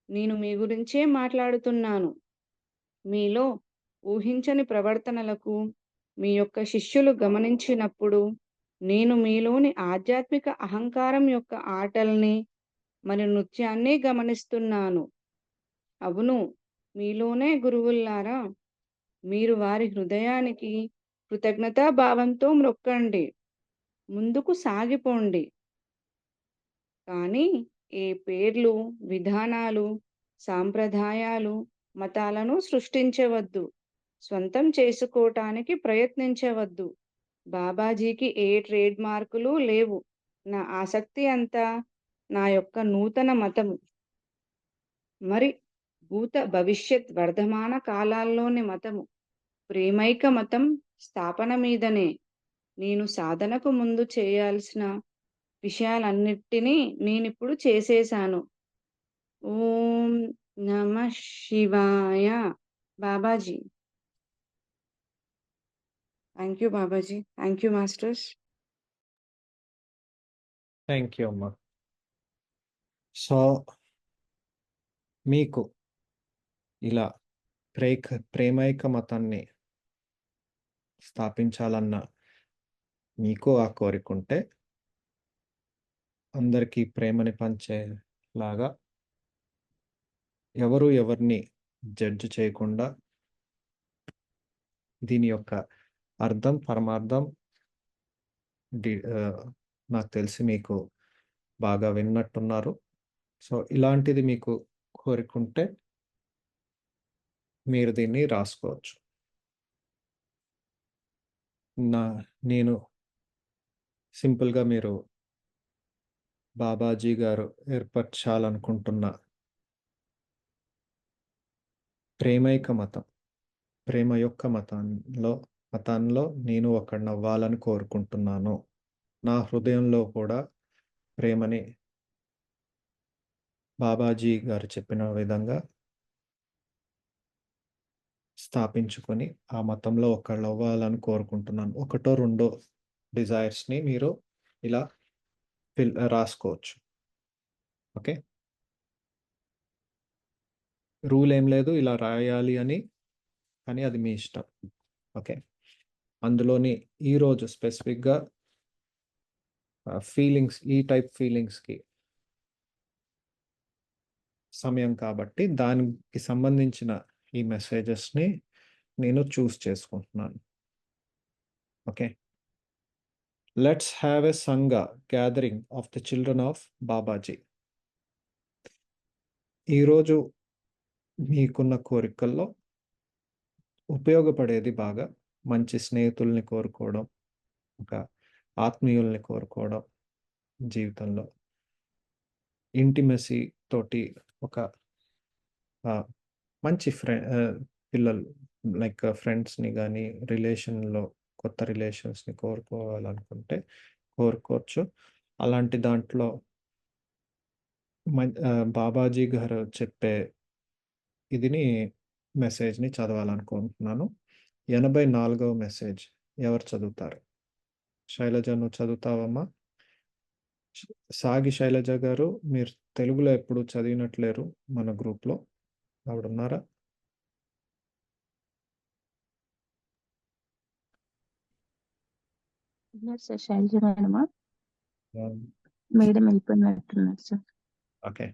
నేను మీ గురించే మాట్లాడుతున్నాను. మీలో ఊహించని ప్రవర్తనలకు మీ యొక్క శిష్యులు గమనించినప్పుడు నేను మీలోని ఆధ్యాత్మిక అహంకారం యొక్క ఆటల్ని మరి నృత్యాన్ని గమనిస్తున్నాను. అవును, మీలోనే గురువుల్లారా, మీరు వారి హృదయానికి కృతజ్ఞతాభావంతో మ్రొక్కండి. ముందుకు సాగిపోండి. కానీ ఏ పేర్లు, విధానాలు, సాంప్రదాయాలు, మతాలను సృష్టించవద్దు. స్వంతం చేసుకోటానికి ప్రయత్నించవద్దు. బాబాజీకి ఏ ట్రేడ్ మార్కులు లేవు. నా ఆసక్తి అంతా నా యొక్క నూతన మతము, మరి భూత భవిష్యత్ వర్ధమాన కాలాల్లోని మతము, ప్రేమైక మతం స్థాపన మీదనే. నేను సాధనకు ముందు చేయాల్సిన విషయాలన్నిటినీ నేనిప్పుడు చేసేశాను. ఓం నమః శివాయ. Babaji. Thank you Babaji. Thank you masters. Thank you అమ్మా. సో మీకు ఇలా ప్రేమైక మతాన్ని స్థాపించాలన్న మీకు ఆ కోరిక ఉంటే, అందరికీ ప్రేమని పంచేలాగా ఎవరు ఎవరిని జడ్జ్ చేయకుండా దీని యొక్క అర్థం పరమార్థం నాకు తెలిసి మీకు బాగా విన్నట్టున్నారు. సో ఇలాంటిది మీకు కోరికుంటే మీరు దీన్ని రాసుకోవచ్చు. నేను సింపుల్గా మీరు బాబాజీ గారు ఏర్పరచాలనుకుంటున్న ప్రేమైక మతం, ప్రేమ యొక్క మతాల్లో నేను ఒకడినవ్వాలని కోరుకుంటున్నాను. నా హృదయంలో కూడా ప్రేమని బాబాజీ గారు చెప్పిన విధంగా స్థాపించుకొని ఆ మతంలో ఒకళ్ళు అవ్వాలని కోరుకుంటున్నాను. ఒకటో రెండో డిజైర్స్ని మీరు ఇలా రాసుకోవచ్చు. ఓకే, రూల్ ఏం లేదు ఇలా రాయాలి అని, కానీ అది మీ ఇష్టం. ఓకే, అందులోని ఈరోజు స్పెసిఫిక్గా ఫీలింగ్స్, ఈ టైప్ ఫీలింగ్స్కి సమయం కాబట్టి దానికి సంబంధించిన ఈ మెసేజెస్ని నేను చూస్ చేసుకుంటున్నాను. ఓకే, లెట్స్ హ్యావ్ ఎ సంఘ gathering of the children of Babaji. ఈరోజు మీకున్న కోరికల్లో ఉపయోగపడేది బాగా మంచి స్నేహితుల్ని కోరుకోవడం, ఒక ఆత్మీయుల్ని కోరుకోవడం, జీవితంలో ఇంటిమసీ తోటి ఒక మంచి పిల్లలు లైక్ ఫ్రెండ్స్ని కానీ రిలేషన్లో కొత్త రిలేషన్స్ని కోరుకోవాలనుకుంటే కోరుకోవచ్చు. అలాంటి దాంట్లో బాబాజీ గారు చెప్పే ఇదిని మెసేజ్ని చదవాలనుకుంటున్నాను. 84వ మెసేజ్ ఎవరు చదువుతారు? శైలజ, నువ్వు చదువుతావమ్మా? సాగి శైలజ గారు, మీరు తెలుగులో ఎప్పుడు చదివినట్లేరు మన గ్రూప్లో. ఆవిడ ఉన్నారా? ఉన్నారు సార్. శైలజ మేడమా? ఆ, మేడం వెళ్ళిపోయినట్టున్నారు సార్. ఓకే.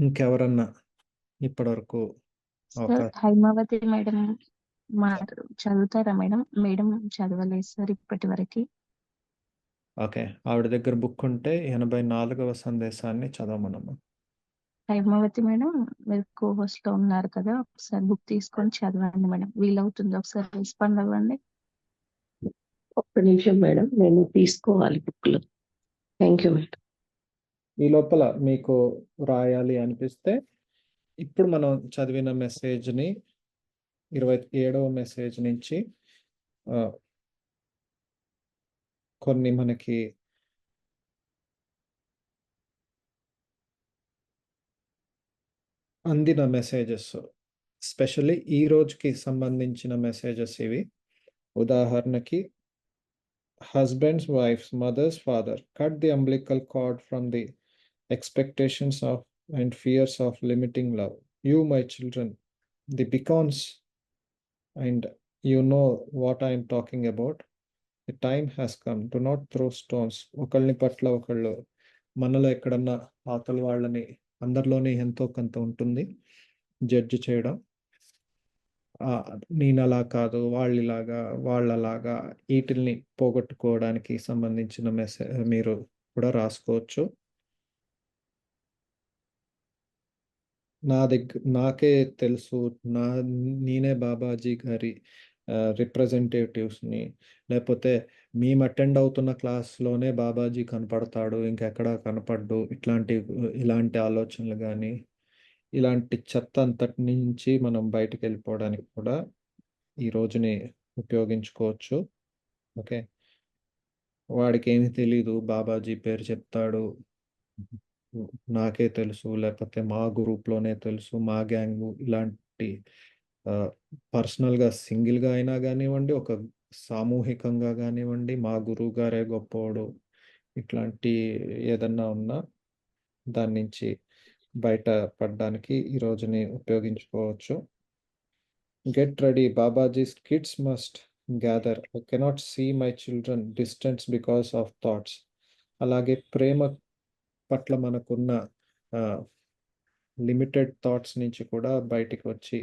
ఇంకెవరన్నా ఇప్పటివరకు సార్ అవకాశం? హైమావతి మేడం చదువుతారా మేడం? మేడం చదవలేదు సార్ ఇప్పటి వరకు. ఓకే, ఆవిడ దగ్గర బుక్ ఉంటే 84వ సందేశాన్ని చదవమనమ్మా. హైమావతి మేడం మీరు కోహోస్ట్ లో ఉన్నారు కదా, ఒకసారి బుక్ తీసుకొని చదవండి మేడం. వీలవుతుంది ఒకసారి రెస్పాండ్ అవ్వండి. ఒక్క నిమిషం మేడం, నేను తీసుకోవాలి బుక్లు. Thank you madam. ఈ లోపల మీకు రాయాలి అనిపిస్తే ఇప్పుడు మనం చదివిన మెసేజ్ని 27వ మెసేజ్ నుంచి కొన్ని మనకి అందిన మెసేజెస్, స్పెషల్లీ ఈ రోజుకి సంబంధించిన మెసేజెస్ ఇవి. ఉదాహరణకి, husbands, wives, mothers, father, cut the umbilical cord from the expectations of and fears of limiting love. You, my children, the beacons, and you know what I am talking about. The time has come. Do not throw stones. ఒకళ్ళని పట్ల ఒకళ్ళు, మనలో ఎక్కడన్నా అవతల వాళ్ళని, అందరిలోనే ఎంతో కొంత ఉంటుంది జడ్జి చేయడం. నేను అలా కాదు, వాళ్ళలాగా వాళ్ళలాగా, వీటిల్ని పోగొట్టుకోవడానికి సంబంధించిన మెసేజ్ మీరు కూడా రాసుకోవచ్చు. నాకే తెలుసు, నేనే బాబాజీ గారి రిప్రజెంటేటివ్స్ని, లేకపోతే మేము అటెండ్ అవుతున్న క్లాస్లోనే బాబాజీ కనపడతాడు, ఇంకెక్కడా కనపడ్డు, ఇలాంటి ఆలోచనలు కానీ, ఇలాంటి చెత్త అంతటి నుంచి మనం బయటకు వెళ్ళిపోవడానికి కూడా ఈ రోజుని ఉపయోగించుకోవచ్చు. ఓకే, వాడికి ఏమి తెలీదు, బాబాజీ పేరు చెప్తాడు, నాకే తెలుసు, లేకపోతే మా గ్రూప్లోనే తెలుసు, మా గ్యాంగ్, ఇలాంటి పర్సనల్గా సింగిల్గా అయినా కానివ్వండి, ఒక సామూహికంగా కానివ్వండి, మా గురువు గారే గొప్పవాడు, ఇట్లాంటి ఏదన్నా ఉన్నా దాని నుంచి బయట పడడానికి ఈ రోజుని ఉపయోగించుకోవచ్చు. Get ready, Babaji's kids must gather. I cannot see my children distance because of thoughts. అలాగే ప్రేమ పట్ల మనకున్న లిమిటెడ్ థాట్స్ నుంచి కూడా బయటికి వచ్చి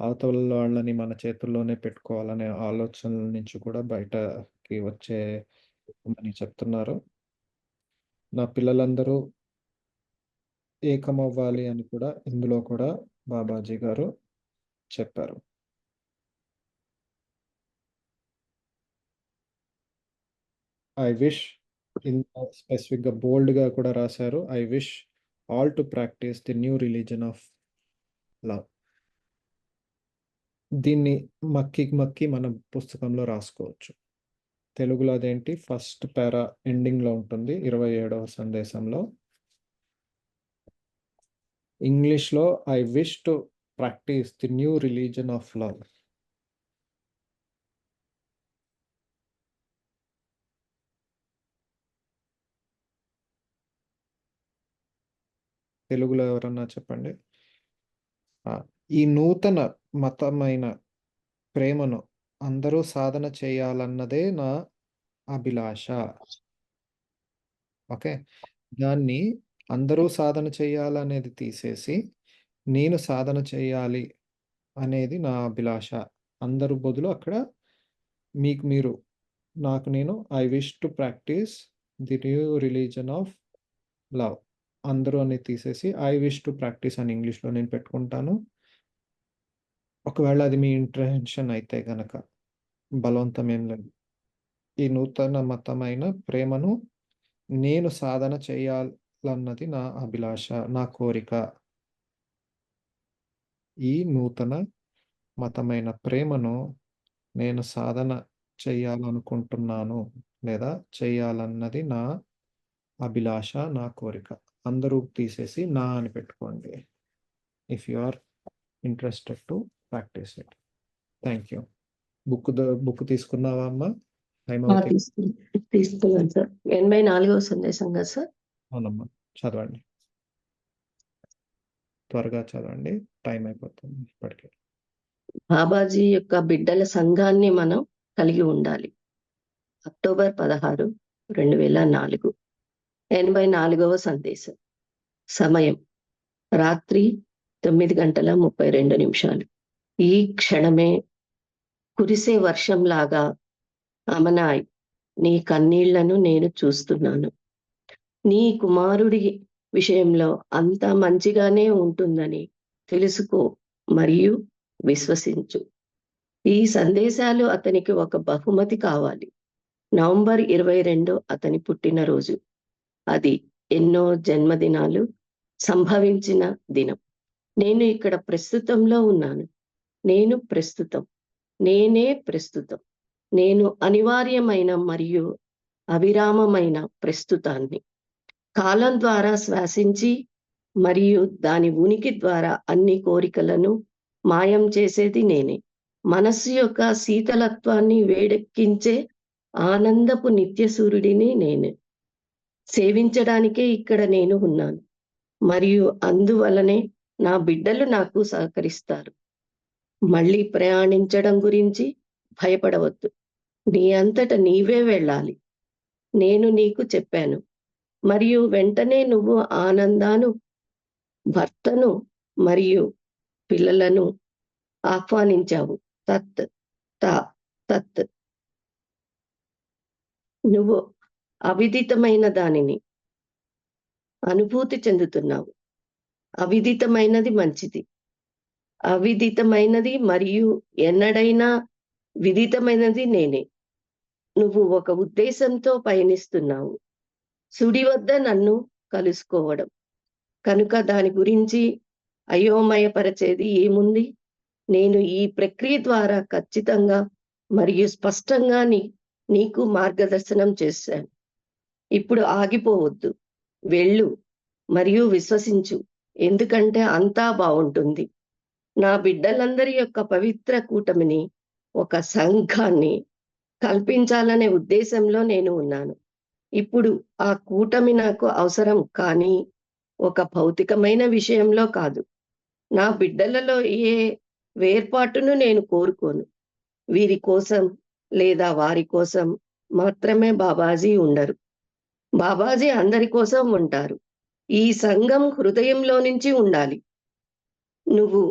అవతల వాళ్ళని మన చేతుల్లోనే పెట్టుకోవాలనే ఆలోచనల నుంచి కూడా బయటకి వచ్చే అని చెప్తున్నారు. నా పిల్లలందరూ ఏకమవ్వాలి అని కూడా ఇందులో కూడా బాబాజీ గారు చెప్పారు. ఐ విష్, ఇన్ స్పెసిఫిక్గా బోల్డ్గా కూడా రాశారు, I wish all to practice the new religion of love. దీన్ని మక్కి మన పుస్తకంలో రాసుకోవచ్చు. తెలుగులో అదేంటి, ఫస్ట్ పారా ఎండింగ్లో ఉంటుంది 27వ సందేశంలో. ఇంగ్లీష్లో I wish to practice the new religion of love. తెలుగులో ఎవరన్నా చెప్పండి. ఈ నూతన మతమైన ప్రేమను అందరూ సాధన చేయాలన్నదే నా అభిలాష. ఓకే, దాన్ని అందరూ సాధన చేయాలనేది తీసేసి నేను సాధన చేయాలి అనేది నా అభిలాష. అందరూ బదులు అక్కడ మీకు మీరు, నాకు నేను, I wish to practice the new religion of love. అందరూ అనేది తీసేసి ఐ విష్ టు ప్రాక్టీస్ అని ఇంగ్లీష్లో నేను పెట్టుకుంటాను. ఒకవేళ అది మీ ఇంటెన్షన్ అయితే గనక, బలవంతం ఏం లేదు. ఈ నూతన మతమైన ప్రేమను నేను సాధన చేయాలన్నది నా అభిలాష, నా కోరిక. ఈ నూతన మతమైన ప్రేమను నేను సాధన చేయాలనుకుంటున్నాను, లేదా చేయాలన్నది నా అభిలాష, నా కోరిక. అందరూ తీసేసి నా అని పెట్టుకోండి, if you are interested to practice it. Thank you. Book తీసుకున్నావా అమ్మా? హైమవతి తీసుకున్నాను సార్. 84వ సందేశం కదా సార్? అవునమ్మా, చదవండి, త్వరగా చదవండి, టైం అయిపోతుంది ఇప్పటికే. బాబాజీ యొక్క బిడ్డల సంఘాన్ని మనం కలిగి ఉండాలి. అక్టోబర్ 16, 2004. 84వ సందేశం. సమయం రాత్రి 9:32. ఈ క్షణమే కురిసే వర్షంలాగా అమనాయ్, నీ కన్నీళ్లను నేను చూస్తున్నాను. నీ కుమారుడి విషయంలో అంతా మంచిగానే ఉంటుందని తెలుసుకో మరియు విశ్వసించు. ఈ సందేశాలు అతనికి ఒక బహుమతి కావాలి. నవంబర్ 22 అతని పుట్టినరోజు. అది ఎన్నో జన్మదినాలు సంభవించిన దినం. నేను ఇక్కడ ప్రస్తుతంలో ఉన్నాను. నేను ప్రస్తుతం, నేనే ప్రస్తుతం. నేను అనివార్యమైన మరియు అవిరామమైన ప్రస్తుతాన్ని. కాలం ద్వారా శ్వాసించి మరియు దాని ఉనికి ద్వారా అన్ని కోరికలను మాయం చేసేది నేనే. మనస్సు యొక్క శీతలత్వాన్ని వేడెక్కించే ఆనందపు నిత్య సూర్యుడిని నేనే. సేవించడానికే ఇక్కడ నేను ఉన్నాను మరియు అందువలనే నా బిడ్డలు నాకు సహకరిస్తారు. మళ్ళీ ప్రయాణించడం గురించి భయపడవద్దు. నీ అంతట నీవే వెళ్ళాలి. నేను నీకు చెప్పాను మరియు వెంటనే నువ్వు ఆనందాను, భర్తను మరియు పిల్లలను ఆహ్వానించావు. తత్ తత్. నువ్వు అవిదితమైన దానిని అనుభూతి చెందుతున్నావు. అవిదితమైనది మంచిది. అవిదితమైనది మరియు ఎన్నడైనా విదితమైనది నేనే. నువ్వు ఒక ఉద్దేశంతో పయనిస్తున్నావు. సుడి వద్ద నన్ను కలుసుకోవడం. కనుక దాని గురించి అయోమయపరచేది ఏముంది? నేను ఈ ప్రక్రియ ద్వారా ఖచ్చితంగా మరియు స్పష్టంగా నీకు మార్గదర్శనం చేశాను. ఇప్పుడు ఆగిపోవద్దు. వెళ్ళు మరియు విశ్వసించు, ఎందుకంటే అంతా బాగుంటుంది. నా బిడ్డలందరి యొక్క పవిత్ర కూటమిని, ఒక సంఘాన్ని కల్పించాలనే ఉద్దేశంలో నేను ఉన్నాను. ఇప్పుడు ఆ కూటమి నాకు అవసరం, కానీ ఒక భౌతికమైన విషయంలో కాదు. నా బిడ్డలలో ఏ వేర్పాటును నేను కోరుకోను. వీరి కోసం లేదా వారి కోసం మాత్రమే బాబాజీ ఉండరు. బాబాజీ అందరి కోసం ఉంటారు. ఈ సంఘం హృదయంలో నుంచి ఉండాలి. నువ్వు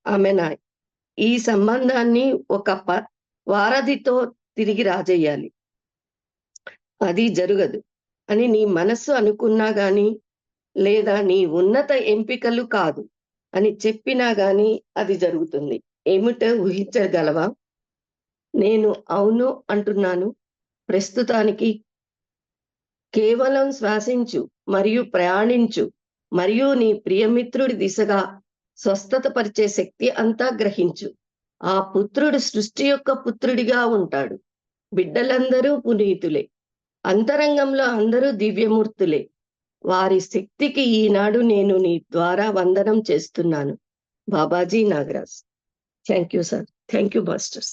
అమెనాయ్, ఈ సంబంధాన్ని ఒక వారధితో తిరిగి రాజేయాలి. అది జరగదు అని నీ మనస్సు అనుకున్నా గాని, లేదా నీ ఉన్నత ఎంపికలు కాదు అని చెప్పినా గాని అది జరుగుతుంది. ఏమిటో ఊహించగలవా? నేను అవును అంటున్నాను. ప్రస్తుతానికి కేవలం శ్వాసించు మరియు ప్రయాణించు మరియు నీ ప్రియమిత్రుడి దిశగా స్వస్థత పరిచే శక్తి అంతా గ్రహించు. ఆ పుత్రుడు సృష్టి యొక్క పుత్రుడిగా ఉంటాడు. బిడ్డలందరూ పునీతులే. అంతరంగంలో అందరూ దివ్యమూర్తులే. వారి శక్తికి ఈనాడు నేను నీ ద్వారా వందనం చేస్తున్నాను. Babaji Nagaraj. Thank you sir. Thank you masters.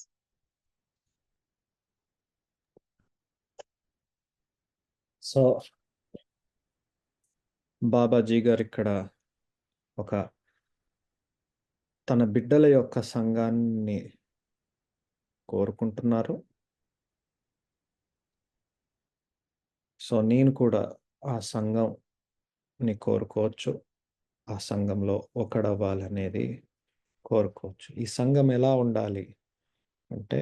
So Babaji గారు ఇక్కడ ఒక తన బిడ్డల యొక్క సంఘాన్ని కోరుకుంటున్నారు. సో నేను కూడా ఆ సంఘంని కోరుకోవచ్చు. ఆ సంఘంలో ఒకడవ్వాలనేది కోరుకోవచ్చు. ఈ సంఘం ఎలా ఉండాలి అంటే,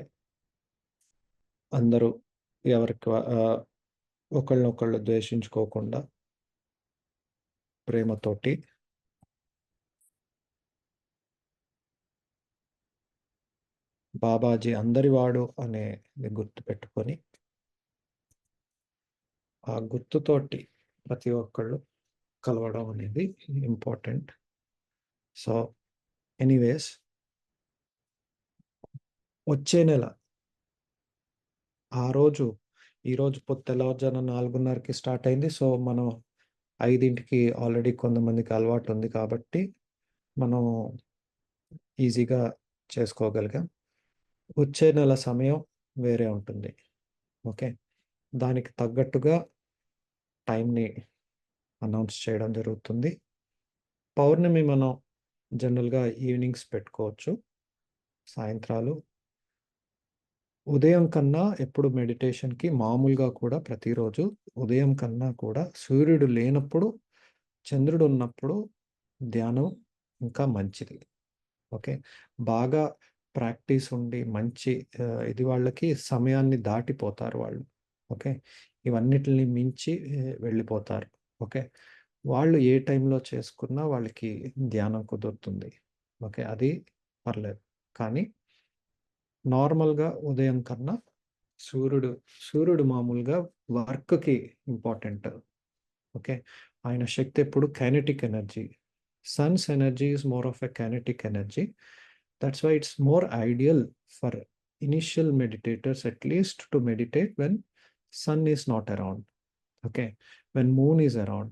అందరూ ఎవరికి ఒకళ్ళనొకళ్ళు ద్వేషించుకోకుండా ప్రేమతోటి బాబాజీ అందరివాడు అనేది గుర్తు పెట్టుకొని, ఆ గుర్తుతోటి ప్రతి ఒక్కళ్ళు కలవడం అనేది ఇంపార్టెంట్. సో ఎనీవేస్, వచ్చే నెల ఈరోజు తెల్లవారుజామున 4:30కి స్టార్ట్ అయింది. సో మనం 5ంటికి ఆల్రెడీ కొంతమందికి అలవాటు ఉంది కాబట్టి మనం ఈజీగా చేసుకోగలిగాం. వచ్చే నెల సమయం వేరే ఉంటుంది. ఓకే. దానికి తగ్గట్టుగా టైంని అనౌన్స్ చేయడం జరుగుతుంది. పౌర్ణమి మనం జనరల్గా ఈవినింగ్స్ పెట్టుకోవచ్చు, సాయంత్రాలు. ఉదయం కన్నా ఎప్పుడు మెడిటేషన్కి మామూలుగా కూడా ప్రతిరోజు ఉదయం కన్నా కూడా సూర్యుడు లేనప్పుడు, చంద్రుడు ఉన్నప్పుడు ధ్యానం ఇంకా మంచిది. ఓకే. బాగా ప్రాక్టీస్ ఉండి మంచి ఇది వాళ్ళకి సమయాన్ని దాటిపోతారు వాళ్ళు. ఓకే. ఇవన్నిటిని మించి వెళ్ళిపోతారు. ఓకే. వాళ్ళు ఏ టైంలో చేసుకున్నా వాళ్ళకి ధ్యానం కుదురుతుంది. ఓకే. అది పర్లేదు. కానీ నార్మల్గా ఉదయం కన్నా సూర్యుడు మామూలుగా వర్క్కి ఇంపార్టెంట్. ఓకే. ఆయన శక్తి ఎప్పుడు kinetic energy. Sons energy is more of a kinetic energy. That's why it's more ideal for initial meditators at least to meditate when sun is not around. Okay. When moon is around.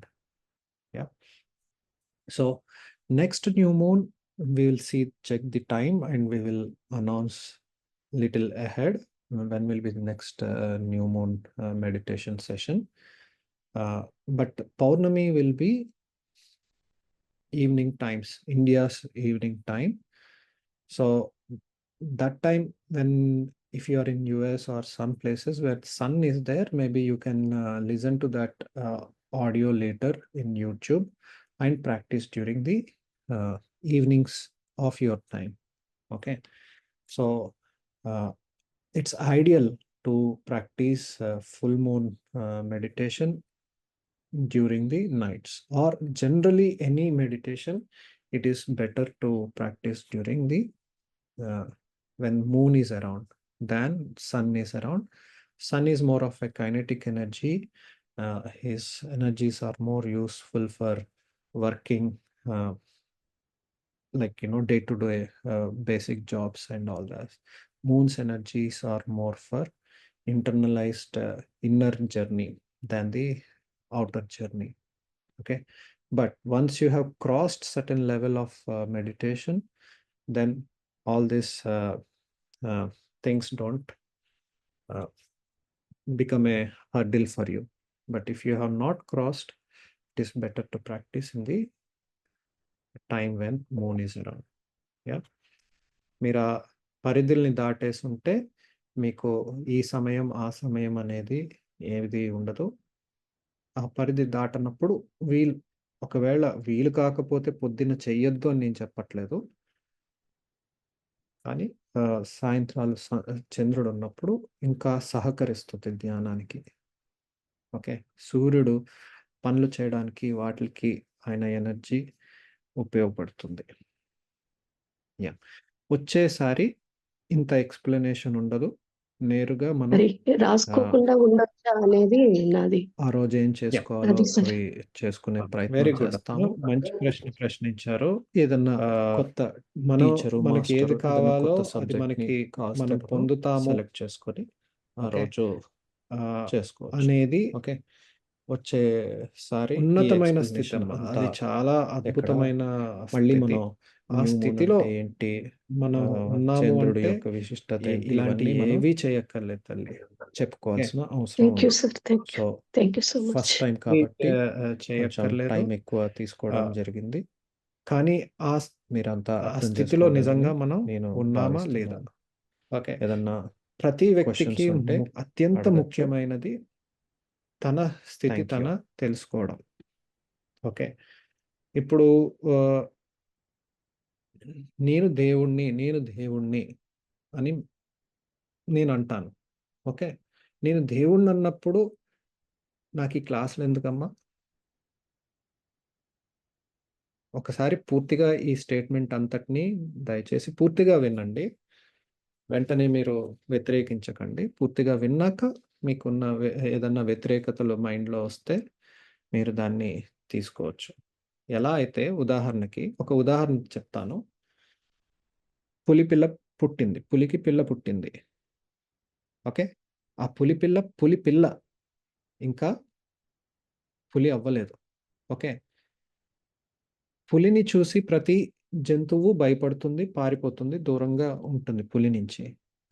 Yeah. So next new moon, we will check the time and we will announce little ahead when will be the next new moon meditation session. But Paurnami will be evening times, India's evening time. So that time, when if you are in US or some places where sun is there, maybe you can listen to that audio later in YouTube and practice during the evenings of your time. Okay. So it's ideal to practice full moon meditation during the nights, or generally any meditation. It is better to practice during the when moon is around than sun is around. Sun is more of a kinetic energy. His energies are more useful for working like day-to-day basic jobs and all that. Moon's energies are more for internalized inner journey than the outer journey. Okay. But once you have crossed certain level of meditation, then all these things don't become a hurdle for you. But if you have not crossed, it is better to practice in the time when moon is around. Yeah. మీరు ఆ పరిధుల్ని దాటేసి ఉంటే మీకు ఈ సమయం ఆ సమయం అనేది ఏది ఉండదు. ఆ పరిధి దాటనప్పుడు ఒకవేళ వీలు కాకపోతే పొద్దున్న చెయ్యొద్దు అని నేను చెప్పట్లేదు, కానీ సాయంత్రాలు చంద్రుడు ఉన్నప్పుడు ఇంకా సహకరిస్తుంది ధ్యానానికి. ఓకే. సూర్యుడు పనులు చేయడానికి వాటికి ఆయన ఎనర్జీ ఉపయోగపడుతుంది. యా. వచ్చేసారి ఇంత ఎక్స్ప్లెనేషన్ ఉండదు, నేరుగా మనం మరి రాసుకోకుండా ఉండొచ్చా అనేది నాది. ఆ రోజు ఏం చేసుకోవాలో అది సరే. అవి చేసుకునే ప్రయత్నం చేస్తాము. మంచి ప్రశ్న ప్రశ్నించారు. ఏదన్నా కొత్త మనకి ఏది కావాలో అది మనం పొందుతాము సెలెక్ట్ చేసుకొని ఆ రోజు చేసుకోవచ్చు అనేది. ఓకే. వచ్చేసారి ఉన్నతమైన స్థితి, అది చాలా అద్భుతమైన మళ్ళీ మనం ఆ స్థితిలో ఏంటి మనం ఉన్నాము అంటే విశిష్టత ఇలాంటి ఏవి చేయక్కర్లేదు తల్లి, చెప్పుకోవాల్సిన అవసరం thank you sir. So thank you so much. First time కాబట్టి చేయక్కర్లేదు, టైం ఎక్కువ తీసుకోవడం జరిగింది. కానీ మీరంతా ఆ స్థితిలో నిజంగా మనం ఉన్నామా లేదా? ఓకే. ఏదన్నా ప్రతి వ్యక్తికి అత్యంత ముఖ్యమైనది తన స్థితి తన తెలుసుకోవడం. ఓకే. ఇప్పుడు నేను దేవుణ్ణి అని నేను అంటాను. ఓకే. నేను దేవుణ్ణి అన్నప్పుడు నాకు ఈ క్లాసులు ఎందుకమ్మా? ఒకసారి పూర్తిగా ఈ స్టేట్మెంట్ అంతటిని దయచేసి పూర్తిగా వినండి. వెంటనే మీరు వ్యతిరేకించకండి. పూర్తిగా విన్నాక మీకున్న ఏదన్నా వ్యతిరేకతలు మైండ్లో వస్తే మీరు దాన్ని తీసుకోవచ్చు. ఎలా అయితే ఉదాహరణకి ఒక ఉదాహరణ చెప్తాను. పులికి పిల్ల పుట్టింది. ఓకే. ఆ పులి పిల్ల ఇంకా పులి అవ్వలేదు. ఓకే. పులిని చూసి ప్రతి జంతువు భయపడుతుంది, పారిపోతుంది, దూరంగా ఉంటుంది పులి నుంచి.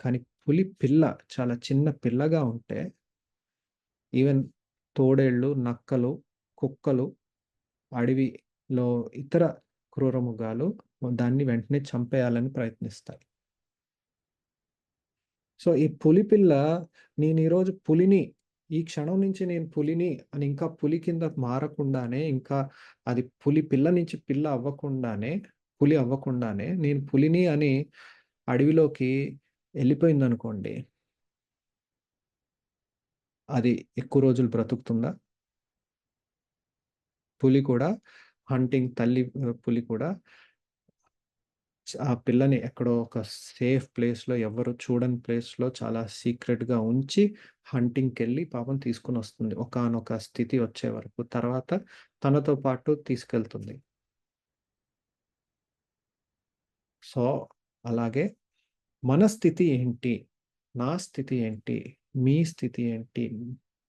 కానీ పులి పిల్ల చాలా చిన్న పిల్లగా ఉంటే ఈవెన్ తోడేళ్ళు, నక్కలు, కుక్కలు, అడవిలో ఇతర క్రూరమృగాలు దాన్ని వెంటనే చంపేయాలని ప్రయత్నిస్తాయి. సో ఈ పులి పిల్ల నేను ఈరోజు పులిని, ఈ క్షణం నుంచి నేను పులిని అని ఇంకా పులి కింద మారకుండానే, ఇంకా అది పులి పిల్ల నుంచి పిల్ల అవ్వకుండానే, పులి అవ్వకుండానే నేను పులిని అని అడవిలోకి వెళ్ళిపోయిందనుకోండి, అది ఎక్కువ రోజులు బ్రతుకుతుందా? పులి కూడా హంటింగ్ తల్లి పులి కూడా ఆ పిల్లని ఎక్కడో ఒక సేఫ్ ప్లేస్లో, ఎవరు చూడని ప్లేస్లో చాలా సీక్రెట్గా ఉంచి హంటింగ్కి వెళ్ళి పాపం తీసుకుని వస్తుంది ఒకానొక స్థితి వచ్చే వరకు. తర్వాత తనతో పాటు తీసుకెళ్తుంది. సో అలాగే మన స్థితి ఏంటి, నా స్థితి ఏంటి, మీ స్థితి ఏంటి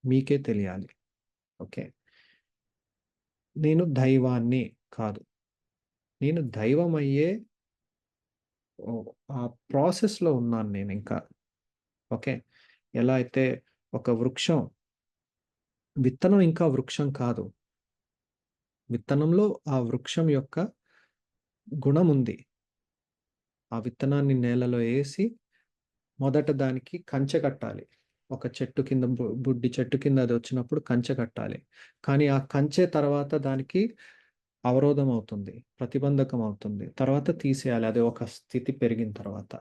మీకే తెలియాలి. ఓకే, నేను దైవాన్ని కాదు, నేను దైవం అయ్యే ఆ ప్రాసెస్లో ఉన్నాను నేను ఇంకా. ఓకే, ఎలా అయితే ఒక వృక్షం, విత్తనం ఇంకా వృక్షం కాదు, విత్తనంలో ఆ వృక్షం యొక్క గుణం ఉంది. ఆ విత్తనాన్ని నేలలో వేసి మొదట దానికి కంచె కట్టాలి. ఒక చెట్టు కింద బుడ్డి చెట్టు కింద అది వచ్చినప్పుడు కంచె కట్టాలి. కానీ ఆ కంచె తర్వాత దానికి అవరోధం అవుతుంది, ప్రతిబంధకం అవుతుంది, తర్వాత తీసేయాలి అది ఒక స్థితి పెరిగిన తర్వాత.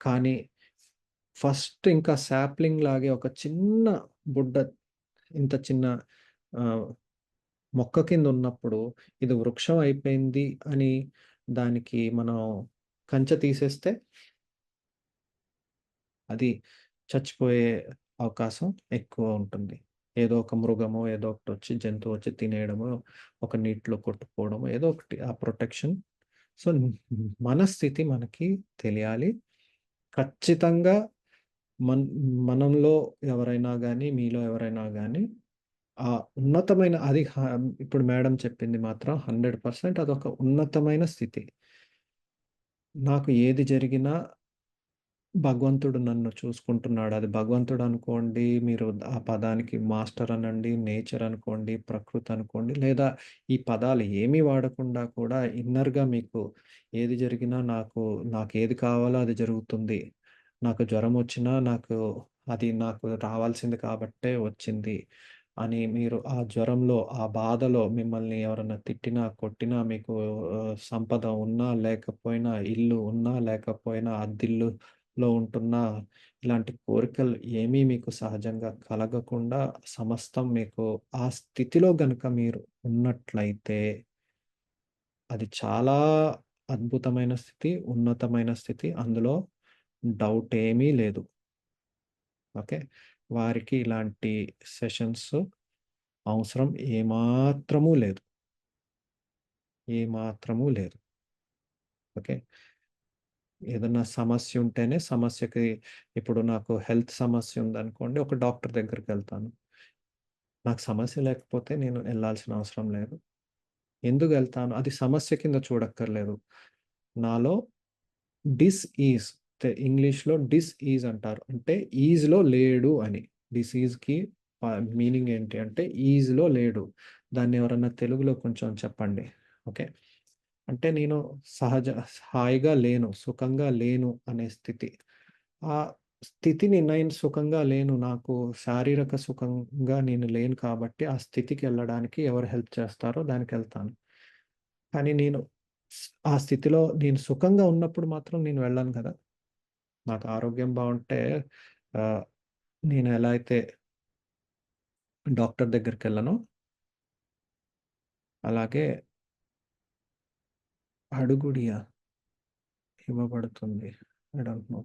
కానీ ఫస్ట్ ఇంకా శాప్లింగ్ లాగే ఒక చిన్న బుడ్డ, ఇంత చిన్న మొక్క కింద ఉన్నప్పుడు ఇది వృక్షం అయిపోయింది అని దానికి మనం కంచె తీసేస్తే అది చచ్చిపోయే అవకాశం ఎక్కువ ఉంటుంది. ఏదో ఒక మృగమో, ఏదో ఒకటి వచ్చి జంతువు వచ్చి తినేయడమో, ఒక నీటిలో కొట్టుకోవడమో, ఏదో ఒకటి ఆ ప్రొటెక్షన్. సో మన స్థితి మనకి తెలియాలి. ఖచ్చితంగా మనంలో ఎవరైనా కానీ, మీలో ఎవరైనా కానీ ఆ ఉన్నతమైన అది ఇప్పుడు మేడం చెప్పింది మాత్రం 100% అదొక ఉన్నతమైన స్థితి. నాకు ఏది జరిగినా భగవంతుడు నన్ను చూసుకుంటున్నాడు. అది భగవంతుడు అనుకోండి, మీరు ఆ పదానికి మాస్టర్ అనండి, నేచర్ అనుకోండి, ప్రకృతి అనుకోండి, లేదా ఈ పదాలు ఏమీ వాడకుండా కూడా ఇన్నర్‌గా మీకు ఏది జరిగినా నాకేది కావాలో అది జరుగుతుంది. నాకు జ్వరం వచ్చినా నాకు రావాల్సింది కాబట్టే వచ్చింది అని మీరు ఆ జ్వరంలో, ఆ బాధలో మిమ్మల్ని ఎవరన్నా తిట్టినా, కొట్టినా, మీకు సంపద ఉన్నా లేకపోయినా, ఇల్లు ఉన్నా లేకపోయినా, అద్దిల్లులో ఉంటున్నా, ఇలాంటి కోరికలు ఏమీ మీకు సహజంగా కలగకుండా సమస్తం మీకు ఆ స్థితిలో గనుక మీరు ఉన్నట్లయితే అది చాలా అద్భుతమైన స్థితి, ఉన్నతమైన స్థితి. అందులో డౌట్ ఏమీ లేదు. ఓకే, వారికి ఇలాంటి సెషన్స్ అవసరం ఏమాత్రమూ లేదు, ఏమాత్రమూ లేదు. ఓకే, ఏదన్నా సమస్య ఉంటేనే సమస్యకి, ఇప్పుడు నాకు హెల్త్ సమస్య ఉందనుకోండి, ఒక డాక్టర్ దగ్గరికి వెళ్తాను. నాకు సమస్య లేకపోతే నేను వెళ్ళాల్సిన అవసరం లేదు. ఎందుకు వెళ్తాను? అది సమస్య కింద చూడక్కర్లేదు. నాలో డిస్‌ఈజ్, ఇంగ్లీష్‌లో డిస్‌ఈజ్ అంటారు. అంటే ఈజ్‌లో లేడు అని. డిసీజ్‌కి మీనింగ్ ఏంటి అంటే ఈజ్‌లో లేడు. దాన్ని ఎవరన్నా తెలుగులో కొంచెం చెప్పండి. ఓకే, అంటే నేను హాయిగా లేను, సుఖంగా లేను అనే స్థితి. ఆ స్థితిని నేను సుఖంగా లేను, నాకు శారీరక సుఖంగా నేను లేను కాబట్టి ఆ స్థితికి వెళ్ళడానికి ఎవరు హెల్ప్ చేస్తారో దానికెళ్తాను. కానీ ఆ స్థితిలో నేను సుఖంగా ఉన్నప్పుడు మాత్రం నేను వెళ్ళను కదా! నాకు ఆరోగ్యం బావుంటే ఆహ్, నేను ఎలా అయితే డాక్టర్ దగ్గరికెళ్ళనో, అలాగే అడుగుడియా ఇవ్వబడుతుంది. I don't know.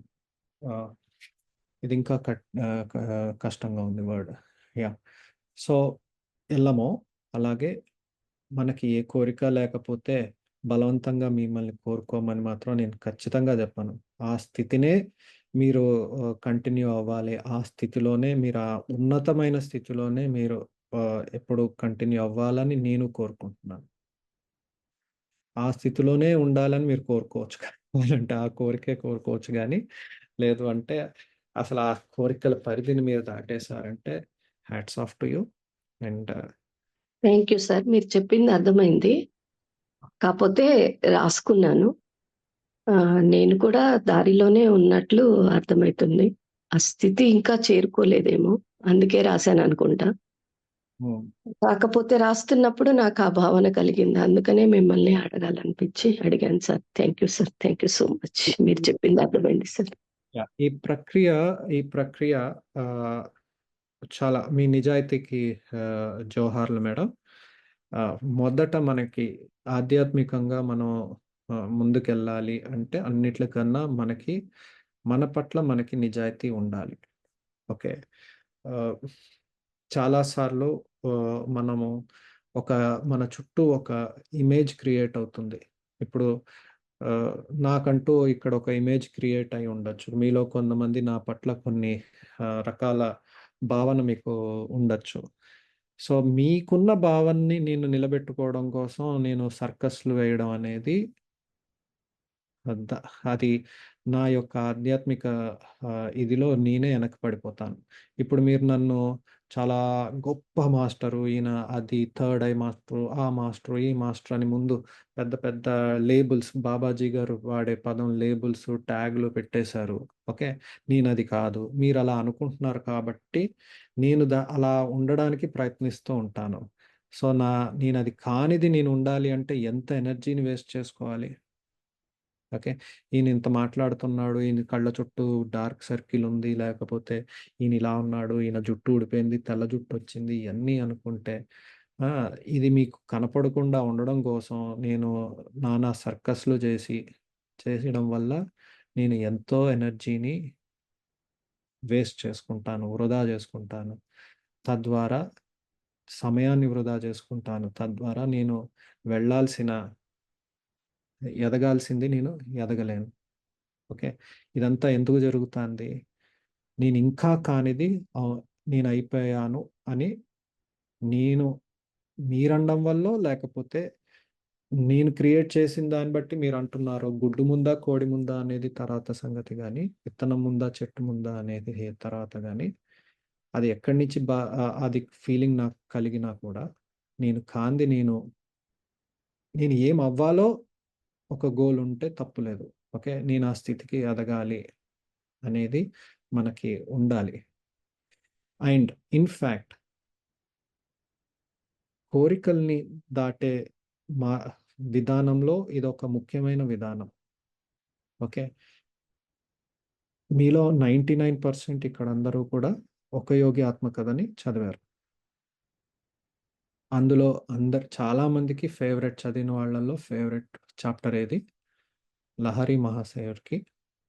ఆహ్, ఇది ఇంకా కష్టంగా ఉంది వర్డ్. యాహ్! సో, ఎళ్ళము. అలాగే మనకి ఏ కోరిక లేకపోతే బలవంతంగా మిమ్మల్ని కోరుకోమని మాత్రం నేను ఖచ్చితంగా చెప్పను. ఆ స్థితినే మీరు కంటిన్యూ అవ్వాలి. ఆ స్థితిలోనే మీరు ఆ ఉన్నతమైన స్థితిలోనే మీరు ఎప్పుడు కంటిన్యూ అవ్వాలని నేను కోరుకుంటున్నాను. ఆ స్థితిలోనే ఉండాలని మీరు కోరుకోవచ్చు. కావాలంటే ఆ కోరికే కోరుకోవచ్చు గానీ, లేదు అంటే అసలు ఆ కోరికల పరిధిని మీరు దాటేశారంటే hats off to you. And thank you sir. మీరు చెప్పింది అర్థమైంది. కాకపోతే రాసుకున్నాను. నేను కూడా దారిలోనే ఉన్నట్లు అర్థమవుతుంది. ఆ స్థితి ఇంకా చేరుకోలేదేమో, అందుకే రాశాను అనుకుంటా. కాకపోతే రాస్తున్నప్పుడు నాకు ఆ భావన కలిగింది. అందుకనే మిమ్మల్ని అడగాలనిపించి అడిగాను sir. Thank you sir. Thank you so much. మీరు చెప్పింది అర్థమైంది సార్. ఈ ప్రక్రియ ఆ, చాలా మీ నిజాయితీకి జోహార్లు మేడం. మొదట మనకి ఆధ్యాత్మికంగా మనం ముందుకెళ్ళాలి అంటే అన్నిట్లకన్నా మన పట్ల మనకి నిజాయితీ ఉండాలి. ఓకే. చాలాసార్లు మనము మన చుట్టూ ఒక ఇమేజ్ క్రియేట్ అవుతుంది. ఇప్పుడు నాకంటూ ఇక్కడ ఒక ఇమేజ్ క్రియేట్ అయి ఉండొచ్చు. మీలో కొంతమంది నా పట్ల కొన్ని రకాల భావన మీకు ఉండొచ్చు. సో మీకున్న భావనని నేను నిలబెట్టుకోవడం కోసం నేను సర్కస్లు వేయడం అనేది అది నా యొక్క ఆధ్యాత్మిక ఇదిలో నేనే వెనకపడిపోతాను. ఇప్పుడు మీరు నన్ను చాలా గొప్ప మాస్టరు, ఈయన అది థర్డ్ ఐ మాస్టరు, ఆ మాస్టరు, ఈ మాస్టర్ అని ముందు పెద్ద పెద్ద లేబుల్స్, బాబాజీ గారు వాడే పదం లేబుల్స్, ట్యాగ్లు పెట్టేశారు. ఓకే. నేను అది కాదు. మీరు అలా అనుకుంటున్నారు కాబట్టి నేను అలా ఉండడానికి ప్రయత్నిస్తూ ఉంటాను. సో నేను అది కానిది నేను ఉండాలి అంటే ఎంత ఎనర్జీని వేస్ట్ చేసుకోవాలి. ఓకే. ఈయన ఇంత మాట్లాడుతున్నాడు, ఈయన కళ్ళ చుట్టూ డార్క్ సర్కిల్ ఉంది, లేకపోతే ఈయన ఇలా ఉన్నాడు, ఈయన జుట్టు ఊడిపోయింది, తెల్ల జుట్టు వచ్చింది, ఇవన్నీ అనుకుంటే ఇది మీకు కనపడకుండా ఉండడం కోసం నేను నానా సర్కస్లు చేసడం వల్ల నేను ఎంతో ఎనర్జీని వేస్ట్ చేసుకుంటాను, వృధా చేసుకుంటాను. తద్వారా సమయాన్ని వృధా చేసుకుంటాను. తద్వారా నేను ఎదగాల్సింది నేను ఎదగలేను. ఓకే. ఇదంతా ఎందుకు జరుగుతుంది? నేను ఇంకా కానిది నేను అయిపోయాను అని మీరనడం వల్ల, లేకపోతే నేను క్రియేట్ చేసిన దాన్ని బట్టి మీరు అంటున్నారు. గుడ్డు ముందా కోడి ముందా అనేది తర్వాత సంగతి, కానీ విత్తనం ముందా చెట్టు ముందా అనేది తర్వాత కానీ అది ఎక్కడి నుంచి అది ఫీలింగ్ నాకు కలిగినా కూడా నేను కాంది నేను ఏం అవ్వాలో ఒక గోల్ ఉంటే తప్పులేదు. ఓకే. నేను ఆ స్థితికి ఎదగాలి అనేది మనకి ఉండాలి. అండ్ ఇన్ఫ్యాక్ట్ కోరికల్ని దాటే మా విధానంలో ఇది ఒక ముఖ్యమైన విధానం. ఓకే. మీలో 99% ఇక్కడ అందరూ కూడా ఒక యోగి ఆత్మకథని చదివారు. అందులో చాలా మందికి చదివిన వాళ్ళల్లో ఫేవరెట్ చాప్టర్ ఏది? లహరి మహాశయుడికి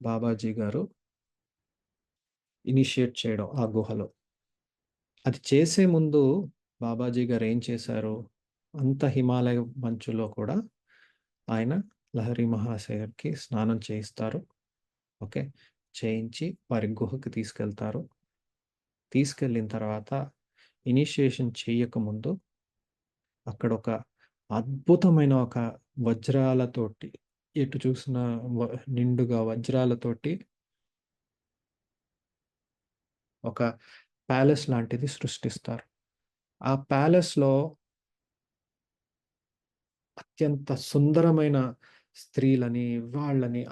బాబాజీ గారు ఇనిషియేట్ చేయడం ఆ గుహలో. అది చేసే ముందు బాబాజీ గారు ఏం చేశారు? అంత హిమాలయ మంచులో కూడా ఆయన లహరి మహాశయుడికి స్నానం చేయిస్తారు. ఓకే. చేయించి వారి గుహకి తీసుకెళ్తారు. తీసుకెళ్ళిన తర్వాత ఇనిషియేషన్ చేయకముందు అక్కడ ఒక అద్భుతమైన ఒక వజ్రాలతోటి, ఎటు చూసిన నిండుగా వజ్రాలతోటి ఒక ప్యాలెస్ లాంటిది సృష్టిస్తారు. ఆ ప్యాలెస్లో అత్యంత సుందరమైన స్త్రీలని, వాళ్ళని,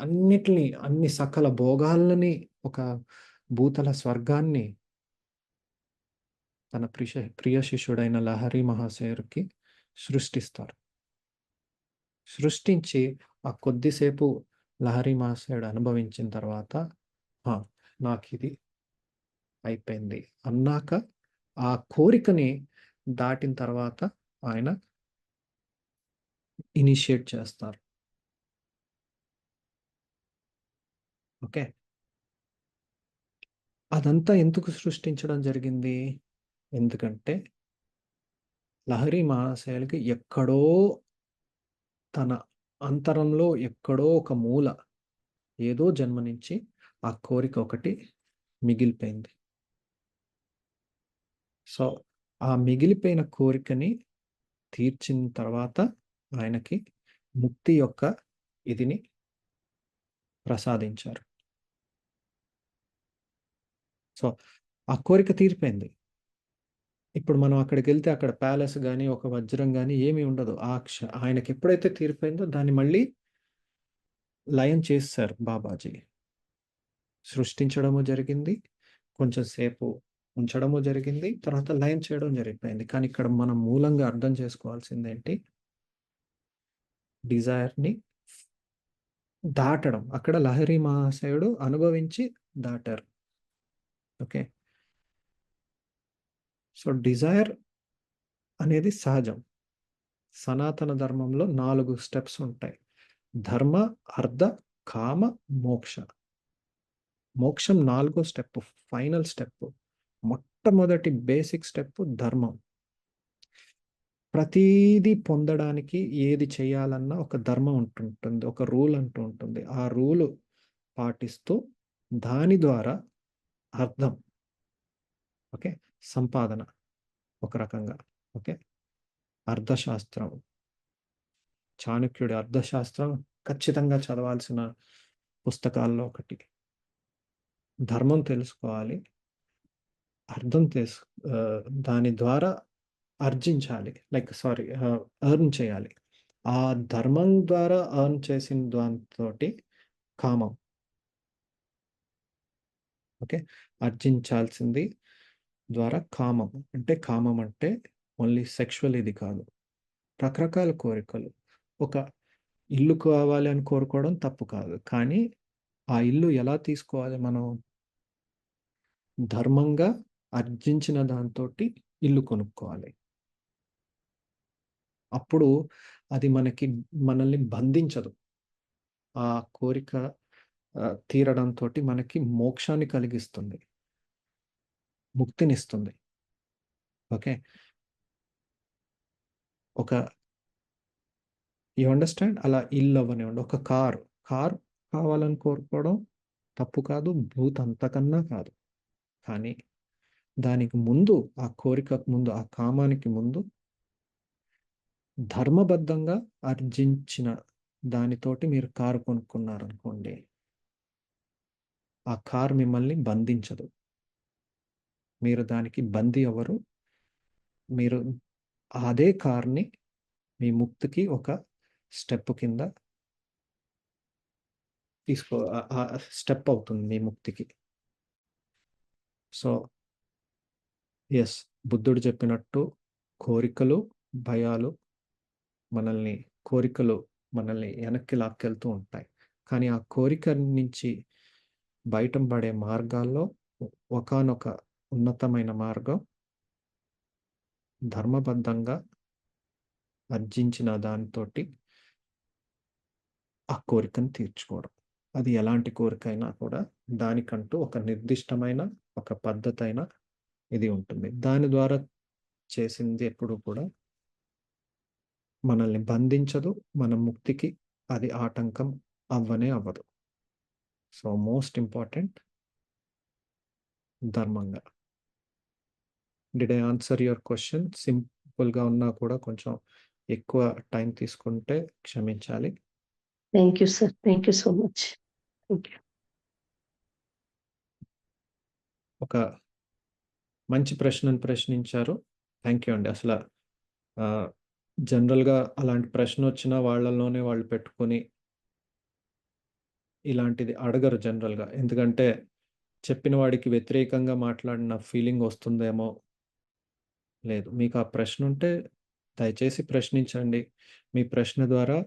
అన్ని సకల భోగాలని, ఒక భూతల స్వర్గాన్ని తన ప్రియ శిష్యుడైన లహరి మహాశయుడికి సృష్టిస్తారు. సృష్టించి ఆ కొద్దిసేపు లహరి మహాశయుడు అనుభవించిన తర్వాత నాకు ఇది అయిపోయింది అన్నాక ఆ కోరికని దాటిన తర్వాత ఆయన ఇనిషియేట్ చేస్తారు. ఓకే. అదంతా ఎందుకు సృష్టించడం జరిగింది? ఎందుకంటే లహరి మహాశయులకి ఎక్కడో తన అంతరంలో ఎక్కడో ఒక మూల ఏదో జన్మ నుంచి ఆ కోరిక ఒకటి మిగిలిపోయింది. సో ఆ మిగిలిపోయిన కోరికని తీర్చిన తర్వాత ఆయనకి ముక్తి యొక్క ఇదిని ప్రసాదించారు. సో ఆ కోరిక తీరిపోయింది. ఇప్పుడు మనం అక్కడికి వెళ్తే అక్కడ ప్యాలెస్ కానీ ఒక వజ్రం కానీ ఏమీ ఉండదు. ఆయనకి ఎప్పుడైతే తీరిపోయిందో దాన్ని మళ్ళీ లయం చేశారు బాబాజీ. సృష్టించడము జరిగింది, కొంచెం సేపు ఉంచడము జరిగింది, తర్వాత లయం చేయడం జరిగిపోయింది. కానీ ఇక్కడ మనం మూలంగా అర్థం చేసుకోవాల్సింది ఏంటి? డిజైర్ని దాటడం. అక్కడ లహరి మహాశయుడు అనుభవించి దాటారు. ఓకే, సో డిజైర్ అనేది సహజం. సనాతన ధర్మంలో 4 స్టెప్స్ ఉంటాయి: ధర్మ, అర్థ, కామ, మోక్ష. మోక్షం 4వ స్టెప్, ఫైనల్ స్టెప్. మొట్టమొదటి బేసిక్ స్టెప్ ధర్మం. ప్రతీది పొందడానికి ఏది చేయాలన్నా ఒక ధర్మం ఉంటుంటుంది, ఒక రూల్ అంటూ ఉంటుంది. ఆ రూలు పాటిస్తూ దాని ద్వారా అర్థం, ఓకే, సంపాదన ఒక రకంగా. ఓకే, అర్థశాస్త్రం, చాణక్యుడి అర్థశాస్త్రం ఖచ్చితంగా చదవాల్సిన పుస్తకాల్లో ఒకటి. ధర్మం తెలుసుకోవాలి, అర్థం దాని ద్వారా ఆర్జించాలి, ఎర్న్ చేయాలి. ఆ ధర్మం ద్వారా ఎర్న్ చేసిన దాంతో కామం. ఓకే, ఆర్జించాల్సింది ద్వారా కామం. కామం అంటే ఓన్లీ సెక్షువల్ ఇది కాదు, రకరకాల కోరికలు. ఒక ఇల్లు కావాలి అని కోరుకోవడం తప్పు కాదు, కానీ ఆ ఇల్లు ఎలా తీసుకోవాలి? మనం ధర్మంగా ఆర్జించిన దాంతో ఇల్లు కొనుక్కోవాలి. అప్పుడు అది మనల్ని బంధించదు. ఆ కోరిక తీరడంతో మనకి మోక్షాన్ని కలిగిస్తుంది, ముక్తినిస్తుంది. Okay, you understand? అలా ఇల్లు అవ్వనివ్వండి, ఒక కారు కావాలని కోరుకోవడం తప్పు కాదు, భూత్ అంతకన్నా కాదు. కానీ దానికి ముందు, ఆ కోరికకు ముందు, ఆ కామానికి ముందు ధర్మబద్ధంగా ఆర్జించిన దానితోటి మీరు కారు కొనుక్కున్నారనుకోండి, ఆ కారు మిమ్మల్ని బంధించదు, మీరు దానికి బందీ అవ్వరు. మీరు అదే కార్ని మీ ముక్తికి ఒక స్టెప్ కింద స్టెప్ అవుతుంది మీ ముక్తికి. సో ఎస్, బుద్ధుడు చెప్పినట్టు కోరికలు, భయాలు కోరికలు మనల్ని వెనక్కి లాక్కెళ్తూ ఉంటాయి. కానీ ఆ కోరిక నుంచి బయటపడే మార్గాల్లో ఒకానొక ఉన్నతమైన మార్గం ధర్మబద్ధంగా ఆర్జించిన దానితోటి ఆ కోరికను తీర్చుకోవడం. అది ఎలాంటి కోరిక అయినా కూడా దానికంటూ ఒక నిర్దిష్టమైన, ఒక పద్ధతైన ఇది ఉంటుంది. దాని ద్వారా చేసింది ఎప్పుడు కూడా మనల్ని బంధించదు, మన ముక్తికి అది ఆటంకం అవ్వదు. సో మోస్ట్ ఇంపార్టెంట్ ధర్మంగా. Did I answer your question? సింపుల్గా ఉన్నా కూడా కొంచెం ఎక్కువ టైం తీసుకుంటే క్షమించాలి. Thank you sir, thank you so much. Thank you. ఒక మంచి ప్రశ్నను ప్రశ్నించారు. థ్యాంక్ యూ అండి. అసలు జనరల్గా అలాంటి ప్రశ్న వచ్చిన వాళ్ళలోనే వాళ్ళు పెట్టుకొని ఇలాంటిది అడగరు జనరల్గా. ఎందుకంటే చెప్పిన వాడికి వ్యతిరేకంగా మాట్లాడిన ఫీలింగ్ వస్తుందేమో. లేదు, మీకు ఆ ప్రశ్న ఉంటే దయచేసి ప్రశ్నించండి. మీ ప్రశ్న ద్వారా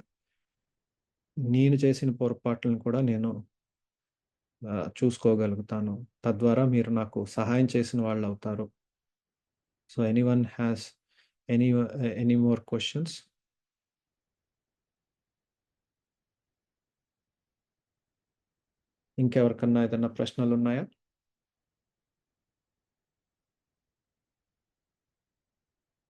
నేను చేసిన పొరపాట్లను కూడా నేను చూసుకోగలుగుతాను. తద్వారా మీరు నాకు సహాయం చేసిన వాళ్ళు అవుతారు. So anyone has any more questions? ఇంకెవరికన్నా ఏదైనా ప్రశ్నలు ఉన్నాయా?